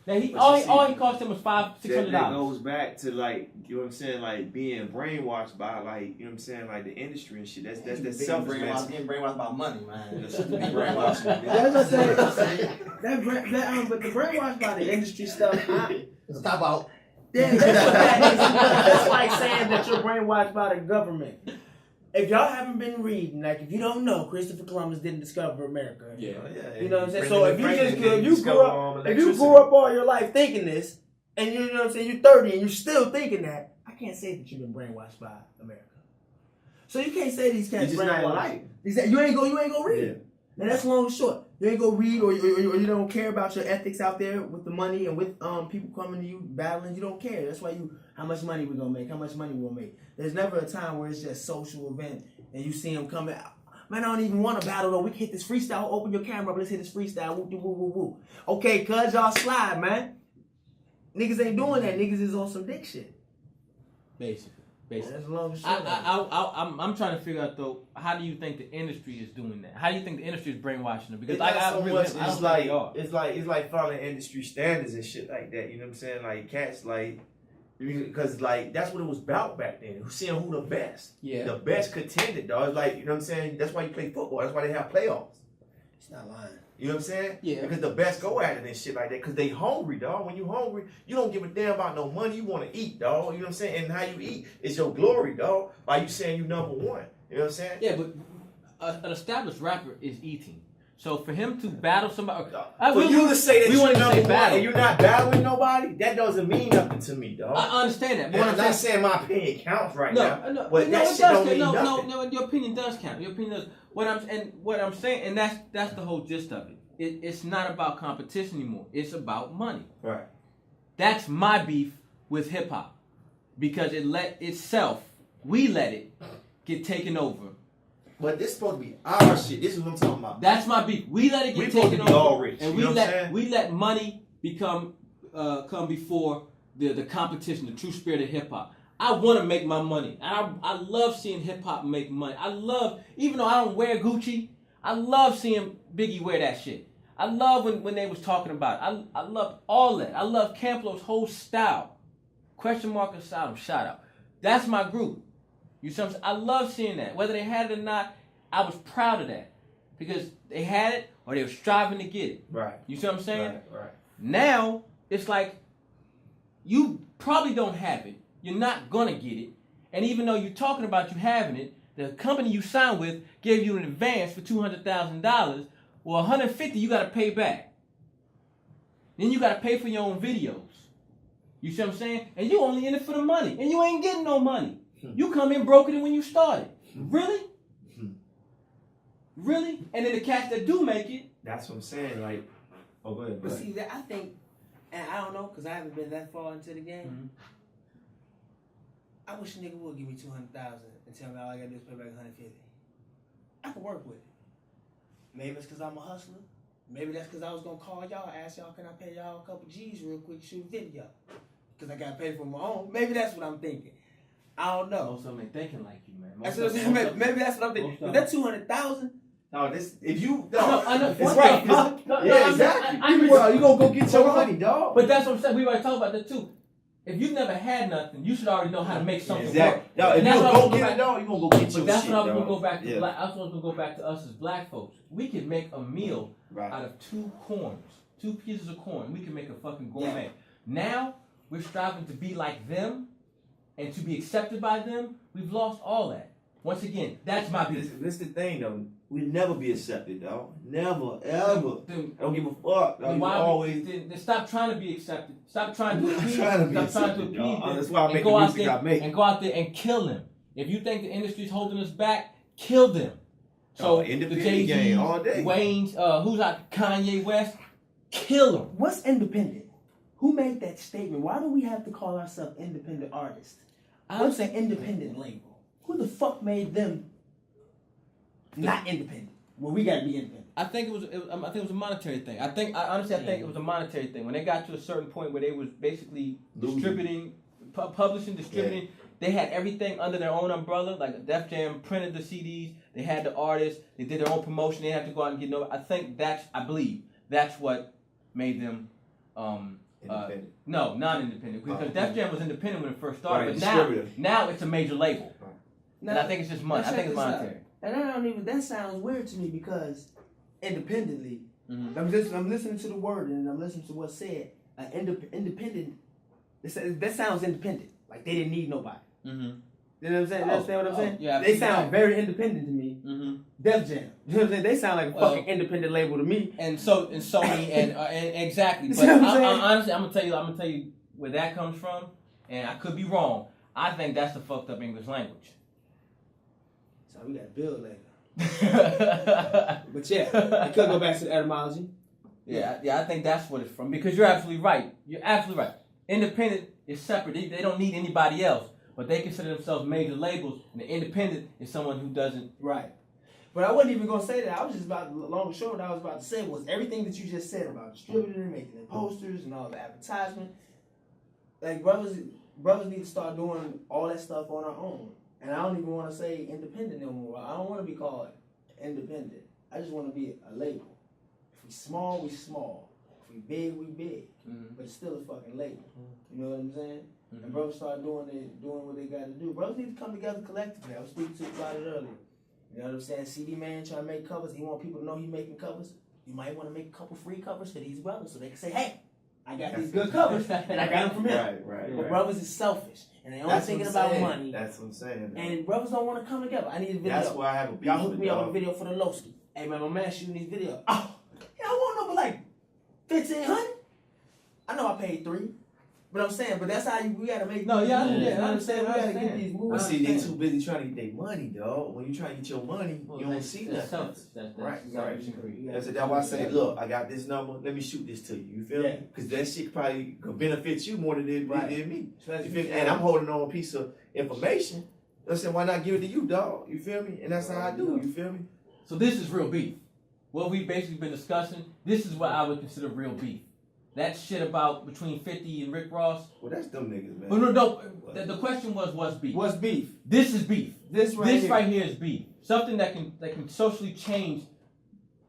Now But you all see, he cost him was $500-$600. That goes back to like, you know what I'm saying, like being brainwashed by like, you know what I'm saying, like the industry and shit. That's selfish, man. Getting brainwashed by money, man. That's be brainwashed. That's what I say. But the brainwashed by the industry stuff. Let's talk about. Yeah, that's what that is. That's like saying that you're brainwashed by the government. If y'all haven't been reading, like if you don't know, Christopher Columbus didn't discover America. Yeah. You know what I'm saying? So if if you grew up all your life thinking this, and you know what I'm saying, you're 30 and you're still thinking that, I can't say that you've been brainwashed by America. So you can't say these cats You just not brainwashed. like. Exactly. You ain't go read. Yeah. And that's long and short. You ain't go read or you don't care about your ethics out there with the money and with people coming to you battling. You don't care. That's why how much money we gonna make, how much money we gonna make. There's never a time where it's just social event and you see him coming out. Man, I don't even want to battle though. We can hit this freestyle. Open your camera up. Let's hit this freestyle. Woo, woo, woo, woo. Okay, cuz y'all slide, man. Niggas ain't doing that. Niggas is on some dick shit. Basically. That's long as shit. I'm trying to figure out though, how do you think the industry is doing that? How do you think the industry is brainwashing them? Because it's like following industry standards and shit like that. You know what I'm saying? Like cats, like because like that's what it was about back then. Seeing who the best, the best contended, dog. It's like, you know what I'm saying? That's why you play football. That's why they have playoffs. It's not lying. You know what I'm saying? Yeah. Because the best go at it and shit like that. Because they hungry, dog. When you hungry, you don't give a damn about no money. You want to eat, dog. You know what I'm saying? And how you eat is your glory, dog. By you saying you number one. You know what I'm saying? Yeah, but an established rapper is eating. So for him to battle somebody, for you to say that you're number one battle, and you're not battling nobody, that doesn't mean nothing to me, dog. I understand that. But I'm not saying my opinion counts right now. No, but that shit don't mean nothing. No, your opinion does count. Your opinion does. What I'm saying, and that's the whole gist of it. It's not about competition anymore. It's about money. Right. That's my beef with hip hop, because we let it get taken over. But this is supposed to be our shit. This is what I'm talking about. That's my beef. We let it get taken over, all rich, and we let money come before the competition, the true spirit of hip hop. I want to make my money. I love seeing hip hop make money. I love, even though I don't wear Gucci, I love seeing Biggie wear that shit. I love when they was talking about it. I love all that. I love Camplo's whole style. Question mark aside, shout out. That's my group. You see what I'm saying? I love seeing that. Whether they had it or not, I was proud of that. Because they had it or they were striving to get it. Right. You see what I'm saying? Right. Now, it's like, you probably don't have it. You're not going to get it. And even though you're talking about you having it, the company you signed with gave you an advance for $200,000. Well, $150,000 you got to pay back. Then you got to pay for your own videos. You see what I'm saying? And you only in it for the money. And you ain't getting no money. You come in broken when you started. Really? Really? And then the cats that do make it. That's what I'm saying. Like, oh, go ahead. But see, that I think, and I don't know, because I haven't been that far into the game. Mm-hmm. I wish a nigga would give me $200,000 and tell me all I gotta do is pay back $150,000. I could work with it. Maybe it's because I'm a hustler. Maybe that's because I was gonna call y'all, ask y'all, can I pay y'all a couple G's real quick, shoot a video? Because I gotta pay for my own. Maybe that's what I'm thinking. I don't know. Most of them ain't thinking like you, man. That's what I'm saying. Maybe that's what I'm thinking. But that $200,000. No, this if you it's right. No, Exactly. You gonna go get your money, dog. But that's what I'm saying. We already talked about that too. If you've never had nothing, you should already know how to make something work. No, if you go get it, dog, you gonna go get your shit. But that's what I was gonna go back to. Black, I was gonna go back to us as black folks. We can make a meal out of 2 corns, 2 pieces of corn. We can make a fucking gourmet. Now we're striving to be like them and to be accepted by them. We've lost all that. Once again, that's my beef. This the thing though. We'll never be accepted, dog. Never, ever. I don't give a fuck. Then why always? Then stop trying to be accepted. Stop trying to appease. Stop trying to appease them. That's why I make the music I make. And go out there and kill them. If you think the industry's holding us back, kill them. So independent the Jay-Z, game all day. Wayne's, who's out? Kanye West, kill them. What's independent? Who made that statement? Why do we have to call ourselves independent artists? What's an independent label? Who the fuck made them not independent? Well, we gotta be independent. I think it was a monetary thing. I think it was a monetary thing. When they got to a certain point where they was basically distributing, publishing, distributing, they had everything under their own umbrella. Like Def Jam printed the CDs, they had the artists, they did their own promotion. They had to go out and get no. I believe that's what made them. Independent. No, non-independent. Because Def Jam was independent when it first started, but now it's a major label. Now, and I think it's just money. I think it's monetary. And I don't even. That sounds weird to me because independently, I'm listening to the word and I'm listening to what's said. Independent. That sounds independent. Like they didn't need nobody. Mm-hmm. You know what I'm saying? Understand what I'm saying? Yeah, they sound very independent to me. Mm-hmm. Def Jam. You know what I'm saying? They sound like a fucking independent label to me. And Sony and exactly. But honestly, I'm gonna tell you where that comes from, and I could be wrong. I think that's the fucked up English language. So we got to build later. But yeah, it could go back to the etymology. Yeah, I think that's what it's from. Because you're absolutely right. You're absolutely right. Independent is separate. They don't need anybody else. but they consider themselves major labels, and the independent is someone who doesn't. Right. But I wasn't even gonna say that. I was just about long and short. What I was about to say was everything that you just said about distributing and making the posters and all the advertisement. Like brothers need to start doing all that stuff on our own. And I don't even want to say independent no more. I don't want to be called independent. I just want to be a label. If we small, we small. If we big, we big. Mm-hmm. But it's still a fucking label. You know what I'm saying? Mm-hmm. And brothers start doing what they got to do. Brothers need to come together collectively. I was speaking to you about it earlier. You know what I'm saying? CD Man trying to make covers. He want people to know he making covers. You might want to make a couple free covers for these brothers so they can say, hey, I got these good covers and I got them from him. But brothers is selfish and they only thinking about money. That's what I'm saying. And brothers don't want to come together. I need a video. That's why I have a beef. Y'all hook me up with a video for the Lowski. Hey man, my man shooting these videos. Oh, yeah, I want no but like 1,500. I know I paid $3. But I'm saying, but that's how we gotta make. No, yeah, I understand. We gotta get these moves. Well, see, they too busy trying to get their money, dog. When you try to get your money, you don't see that's nothing. That's Right. That's That's why I say, look, I got this number. Let me shoot this to you. You feel me? Because that shit probably could benefit you more than it did me. You feel me? And I'm holding on a piece of information. I said, why not give it to you, dog? You feel me? And that's how I do. You feel me? So this is real beef. What we've basically been discussing, this is what I would consider real beef. That shit about between 50 and Rick Ross. Well, that's them niggas, man. But no, the question was, what's beef? What's beef? This is beef. This right here is beef. Something that can socially change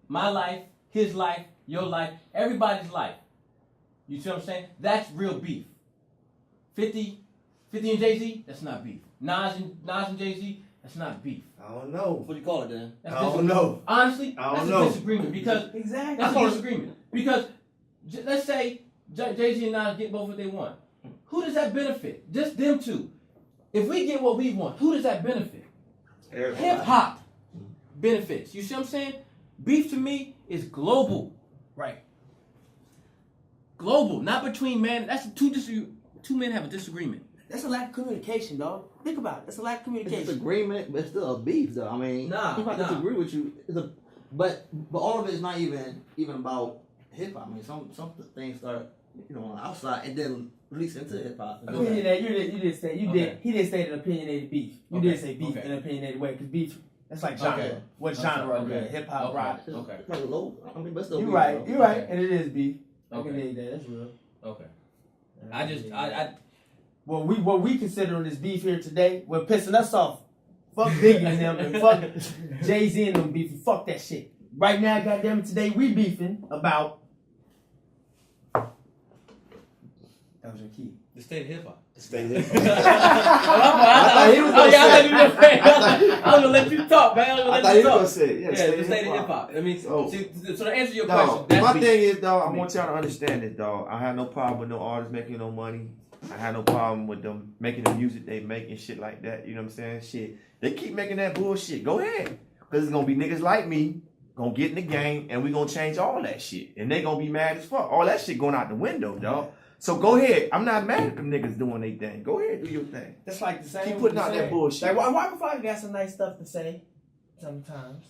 my life, his life, your life, everybody's life. You see what I'm saying? That's real beef. 50 and Jay-Z, that's not beef. Nas and Jay-Z, that's not beef. I don't know. What do you call it then? I don't know. Honestly, I don't that's know. a disagreement because Exactly. that's a disagreement because let's say Jay-Z and Nas get both what they want. Who does that benefit? Just them two. If we get what we want, who does that benefit? Hip hop benefits. You see what I'm saying? Beef to me is global. Right. Global, not between men. That's two men have a disagreement. That's a lack of communication, dog. Think about it. That's a lack of It's communication. disagreement, but it's still a beef, though. I mean, Nah, he might nah. disagree with you. But all of it is not even about hip hop. I mean, some things start, on the outside and then release into hip hop. Opinionated. You did say he did say an opinionated beef. You Okay. did say beef in an opinionated way because beef. That's like genre. Okay. What genre? Okay. Hip hop, Okay. rock. Okay. It's like a low. I mean, but still. You're beef, right. though. You're right, Okay. and it is beef. I Okay. can dig that. That's real. Okay. I What we considering this beef here today, we're pissing us off. Fuck Biggie and them, and fuck Jay-Z and them beefing. Fuck that shit. Right now, goddamn it, today we beefing about. That was your key. the state of hip hop. Stay there. he was gonna say- I was gonna let you talk, man. I thought you were gonna say, Yeah, the state of hip hop. I mean, Oh. so to answer your question, Dog, that's my beef. thing is, dog, I want y'all to understand this, dog. I have no problem with no artists making no money. I have no problem with them making the music they make and shit like that. You know what I'm saying? Shit. They keep making that bullshit. Go ahead. Because it's going to be niggas like me going to get in the game and we going to change all that shit. And they going to be mad as fuck. All that shit going out the window, dog. So go ahead. I'm not mad at them niggas doing their thing. Go ahead, do your thing. That's like the same. Keep putting out that bullshit. Like Waka Flocka got some nice stuff to say. Sometimes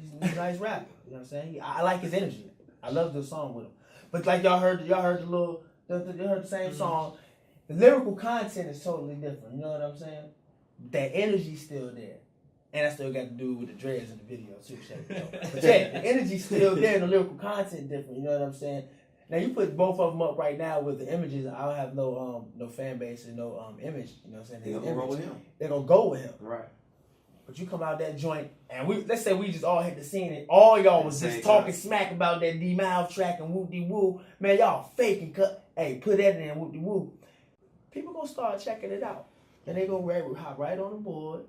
he's a nice rapper. You know what I'm saying? I like his energy. I love the song with him. But like y'all heard the same song. The lyrical content is totally different. You know what I'm saying? That energy's still there. And I still got to do with the dreads in the video too, but yeah, the energy's still there and the lyrical content different. You know what I'm saying? Now you put both of them up right now with the images. I don't have no fan base and no image. You know what I'm saying? They going to roll with him. They're gonna go with him. Right. But you come out that joint and let's say we just all hit the scene and all y'all was just Same talking time. smack about that D-Mouth track and whoop-de-woo. Man, y'all faking cut. Hey, put that in whoop-de-woo. People gonna start checking it out. And they gonna hop right on the board.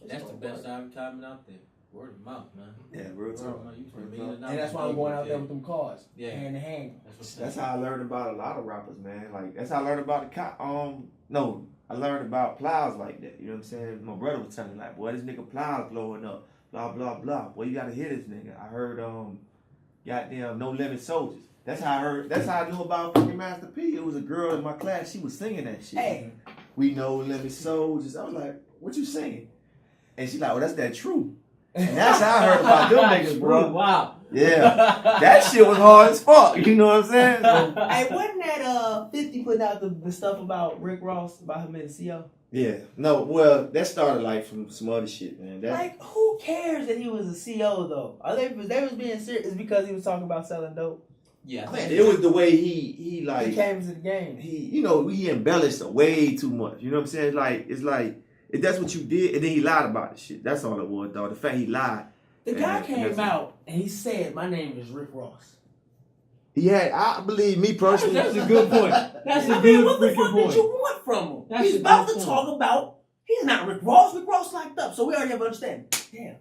It's That's the gonna best work. advertisement out there. Word of mouth, man. Yeah, real Word talk. of mouth. You spend Real millions of And that's why I'm going out there with them cars. Yeah. Hand in hand. That's how I learned about a lot of rappers, man. Like that's how I learned about I learned about Plies like that. You know what I'm saying? My brother was telling me like, boy, this nigga Plies blowing up, blah blah blah. Boy, you gotta hear this nigga. I heard goddamn No Limit Soldiers. That's how I knew about fucking Master P. It was a girl in my class, she was singing that shit. Hey. We No Limit Soldiers. I was like, what you singing? And she like, oh, that's that true. And that's how I heard about them niggas, bro. Wow. Yeah, that shit was hard as fuck. You know what I'm saying? So, Hey, wasn't that 50 putting out the stuff about Rick Ross about him being the CEO? yeah, no, well, that started like from some other shit, man. That, Like, who cares that he was a CEO though? Are they was being serious? It's because he was talking about selling dope. Yeah, it was the way he like He came into the game. he embellished way too much. You know what I'm saying? Like it's like if that's what you did, and then he lied about the shit. That's all it was, dog. The fact he lied. The guy And came out and he said, "My name is Rick Ross." He had, I believe me personally. That's a good point. That's a I mean, good what the freaking fuck point. did you want from him? That's He's a about good to point. talk about. He's not Rick Ross. Rick Ross locked up, so we already have understanding. Damn,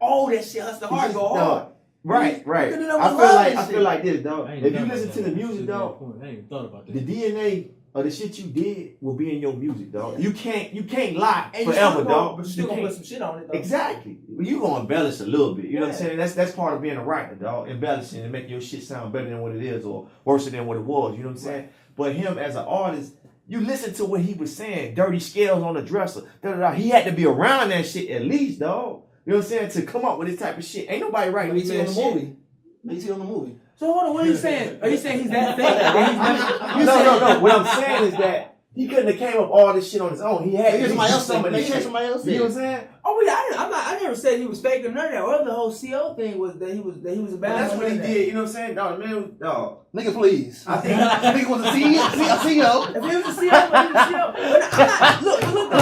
all that shit. That's the hard go hard. Dog, right. You could've never I loved feel like that I feel shit. like this, dog. I ain't If you thought listen about to the that. music, That's a good dog, point. I ain't thought about that. the DNA of the shit you did will be in your music, dog. You can't lie And you forever, still dog. but you still gonna can't- put some shit on it though. Exactly. You gonna embellish a little bit. You know what I'm Yeah. saying? That's part of being a writer, dog. Embellishing and making your shit sound better than what it is or worse than what it was. You know what I'm saying? But him as an artist, you listen to what he was saying. Dirty scales on the dresser. Da-da-da. He had to be around that shit at least, dog. You know what I'm saying? To come up with this type of shit. Ain't nobody writing What this you see on man the shit. movie? What you see on the movie? So hold on, what are you saying? Are you saying he's that fake? That he's No. What I'm saying is that he couldn't have came up all this shit on his own. He had They to hear somebody do else say some of it. They this hear shit. somebody else say You know what it. I'm saying? Oh yeah, I never said he was fake or none of that. Or the whole CO thing was that he was a But bad. that's what he man. did. You know what I'm saying? Dog, man, dog. Nigga, please. I think Nigga was a CEO. If he was a CO, but he was a CO. But I'm not, look.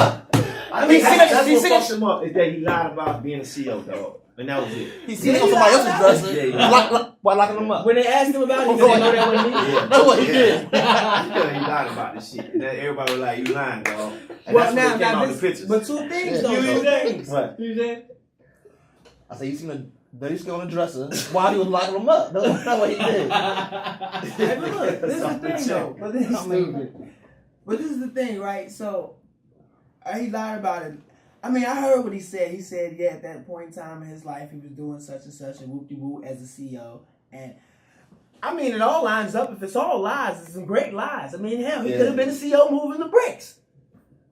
I He think said that's that- he what said fucked that- him up is that he lied about being a CEO, dog. And that was it. He seen it on somebody else's dresser. Yeah. While locking them up. When they asked him about it, he said, "No, that wasn't me." Yeah. That's what he did. Yeah, he lied about this shit. And then everybody was like, you lying, dog. And Well, that's now, what came out this, the pictures. but two things Yeah. though. You Two said- things. What? You said? I said, you seen a dirty skill on the dresser while he was locking them up. That's what he did. Hey, but look, this is the thing though. But this is stupid. But this is the thing, right? So he lied about it. I mean, I heard what he said. He said, yeah, at that point in time in his life, he was doing such and such and whoop-de-woo as a CEO. And I mean, it all lines up. If it's all lies, it's some great lies. I mean, hell, he could have been a CEO moving the bricks.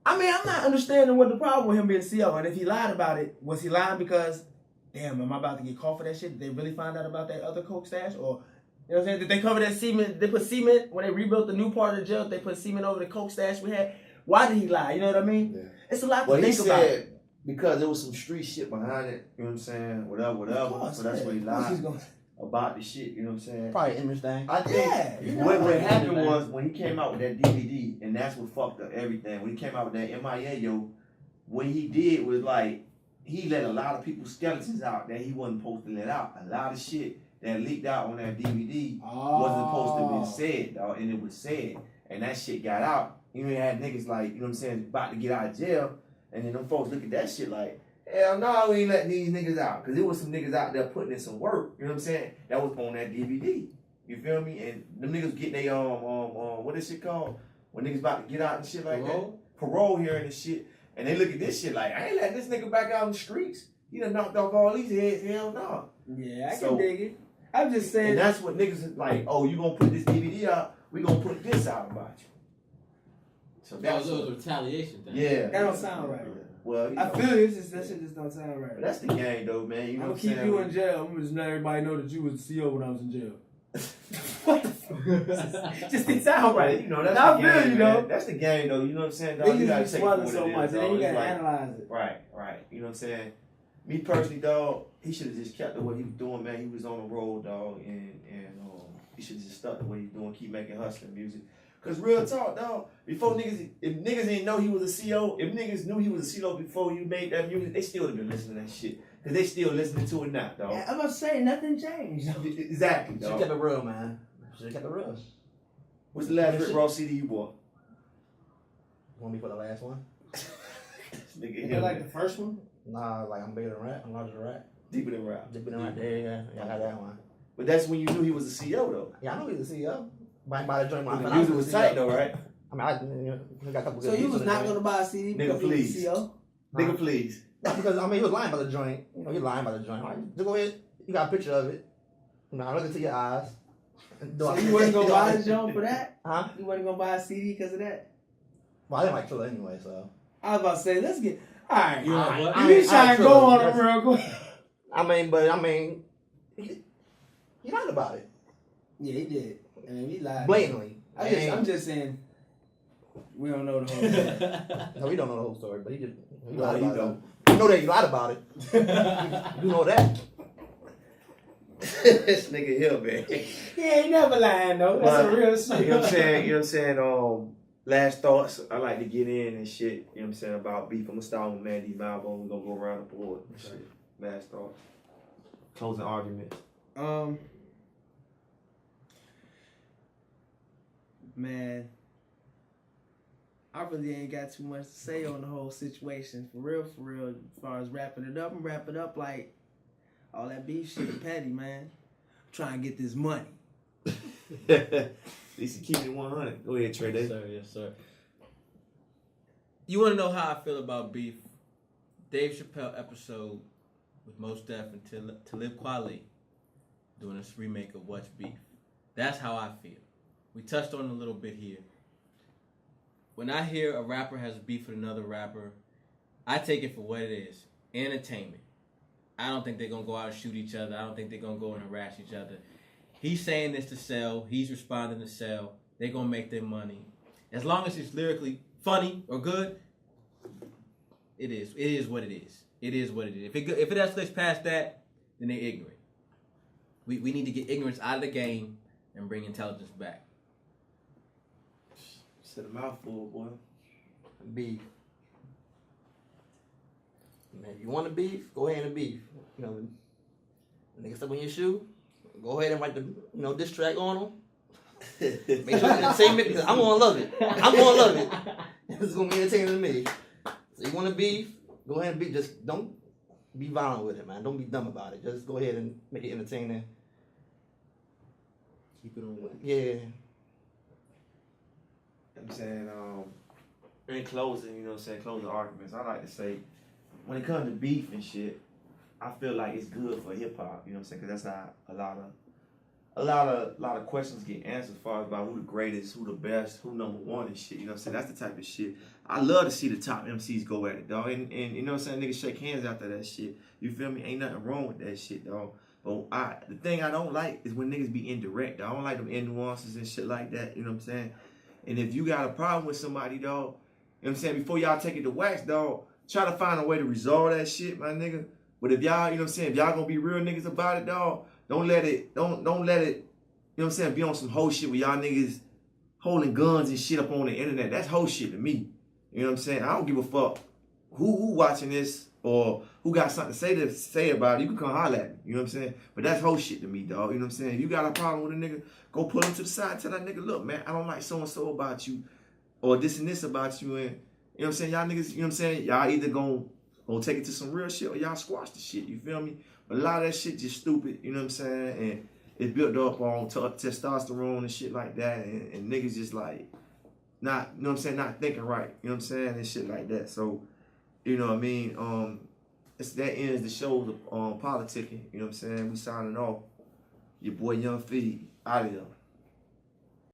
I mean, I'm not understanding what the problem with him being CEO. And if he lied about it, was he lying because, damn, am I about to get caught for that shit? Did they really find out about that other coke stash? Or, you know what I'm saying? Did they cover that semen? They put semen, when they rebuilt the new part of the jail, they put semen over the coke stash we had. Why did he lie? You know what I mean? Yeah. It's a lot Well, to he think about. said because there was some street shit behind it, you know what I'm saying? Whatever. Of course, So that's yeah. what he Of course lied he's gonna- about the shit, you know what I'm saying? Probably image thing. I think Yeah, you know, what like, happened man. was when he came out with that DVD, and that's what fucked up everything. When he came out with that MIA, what he did was like, he let a lot of people's skeletons out that he wasn't supposed to let out. A lot of shit that leaked out on that DVD wasn't supposed to be said, dog, and it was said. And that shit got out. You had niggas like, you know what I'm saying, about to get out of jail, and then them folks look at that shit like, hell no, we ain't letting these niggas out. Because there was some niggas out there putting in some work, you know what I'm saying, that was on that DVD. You feel me? And them niggas getting they, what is shit called? When niggas about to get out and shit like that. Parole hearing and shit. And they look at this shit like, I ain't letting this nigga back out in the streets. He done knocked off all these heads. Hell no. Yeah, I So- can dig it. I'm just saying. And that's what niggas is like, oh, you gonna put this DVD out, we gonna put this out about you. So That that's was a retaliation thing. yeah. That don't sound right. Well, you I know, feel you. It's just, that shit just don't sound right. but that's the game though, man. You know I'm what gonna I'm keep saying? you in jail. I'm gonna just let everybody know that you was the CEO when I was in jail. Just didn't sound Right, right. you know, that's I the feel game, you, man. though. That's the game though, you know what I'm saying? Dog? They You gotta usually take it for swallow what so it much, is, and then you dog. gotta It's like- analyze it. Right. You know what I'm saying? Me personally, dog, he should have just kept to what he was doing, man. He was on the road, dog, and he should have just stuck to what he's doing, keep making hustling music. Cause real talk, dog, before niggas, if niggas didn't know he was a CEO, if niggas knew he was a CEO before you made that music, they still would have been listening to that shit. Cause they still listening to it now, dog. Yeah, I'm about to say nothing changed. Exactly, Should dog. kept it real, man. Should kept it real. What's the last Rick Ross CD you bought? Want me for the last one? Nigga, You him, like man. the first one? Nah, like I'm bigger than rat. I'm larger than rat. Deeper than rap. Deeper than rat. Yeah, I got that one. But that's when you knew he was a CEO, though. Yeah, I know he's the CEO. By the joint, The music was tight, though, right? I mean, I got a couple good So you beats was on the not joint. gonna buy a CD Nigga, because he was please. the CEO? Nigga, please. No, because I mean, he was lying about the joint. You know, he lying about the joint. Like, just go ahead. You got a picture of it. You know, I look into your eyes. So you wasn't gonna buy the joint for that? Huh? You wasn't gonna buy a CD because of that? Well, I didn't like Triller anyway, so. I was about to say, let's get. Alright, You know what? you trying to go on Triller. him real quick. I mean, He lied about it. Yeah, he did. I mean, he lied. Blatantly. I'm just saying, we don't know the whole story. No, we don't know the whole story, but he No, lied you about don't. it. You know that he lied about it. You know that. This nigga here, man. He ain't never lying though. That's a real shit. You know what I'm saying? You know what I'm saying? Last thoughts. I like to get in and shit. You know what I'm saying about beef. I'm gonna start with Mandy Malvo. We're gonna go around the board. And shit. Last thoughts. Closing argument. Man, I really ain't got too much to say on the whole situation. For real, as far as wrapping it up, I'm wrapping up like all that beef shit petty, man. I'm trying to get this money. At least you keep it 100. Go ahead, Trey. Yes, sir. Yes, sir. You want to know how I feel about beef? Dave Chappelle episode with Mos Def and Talib Kweli doing this remake of What's Beef. That's how I feel. We touched on it a little bit here. When I hear a rapper has beef with another rapper, I take it for what it is. Entertainment. I don't think they're going to go out and shoot each other. I don't think they're going to go and harass each other. He's saying this to sell. He's responding to sell. They're going to make their money. As long as it's lyrically funny or good, it is. It is what it is. It is what it is. If it escalates past that, then they're ignorant. We need to get ignorance out of the game and bring intelligence back. Said a mouthful, boy. Beef. Man, if you want to beef, go ahead and beef. You know, nigga step on your shoe, go ahead and write the diss track on them. Make sure it's entertainment because I'm gonna love it. I'm gonna love it. It's gonna be entertaining to me. So you want to beef, go ahead and beef. Just don't be violent with it, man. Don't be dumb about it. Just go ahead and make it entertaining. Keep it on wax. Yeah. I'm saying, in closing, you know what I'm saying, closing arguments, I like to say, when it comes to beef and shit, I feel like it's good for hip hop, you know what I'm saying, because that's how a lot of questions get answered as far as about who the greatest, who the best, who number one and shit, you know what I'm saying, that's the type of shit. I love to see the top MCs go at it, dog, and you know what I'm saying, niggas shake hands after that shit, you feel me, ain't nothing wrong with that shit, dog. But the thing I don't like is when niggas be indirect, dog. I don't like them nuances and shit like that, you know what I'm saying. And if you got a problem with somebody, dog, you know what I'm saying, before y'all take it to wax, dog, try to find a way to resolve that shit, my nigga. But if y'all, you know what I'm saying, if y'all gonna be real niggas about it, dog, don't let it, you know what I'm saying, be on some whole shit where y'all niggas holding guns and shit up on the internet. That's whole shit to me. You know what I'm saying? I don't give a fuck who watching this or who got something to say about it. You can come holler at me. You know what I'm saying? But that's whole shit to me, dog. You know what I'm saying? If you got a problem with a nigga, go pull him to the side. Tell that nigga, look, man, I don't like so-and-so about you or this and this about you. And, you know what I'm saying? Y'all niggas, you know what I'm saying? Y'all either gonna take it to some real shit or y'all squash the shit. You feel me? But a lot of that shit just stupid. You know what I'm saying? And it's built up on testosterone and shit like that. And niggas just like, not, you know what I'm saying? Not thinking right. You know what I'm saying? And shit like that. So, you know what I mean? That ends the show of Politicking. You know what I'm saying? We signing off. Your boy Young Feed. Out of here.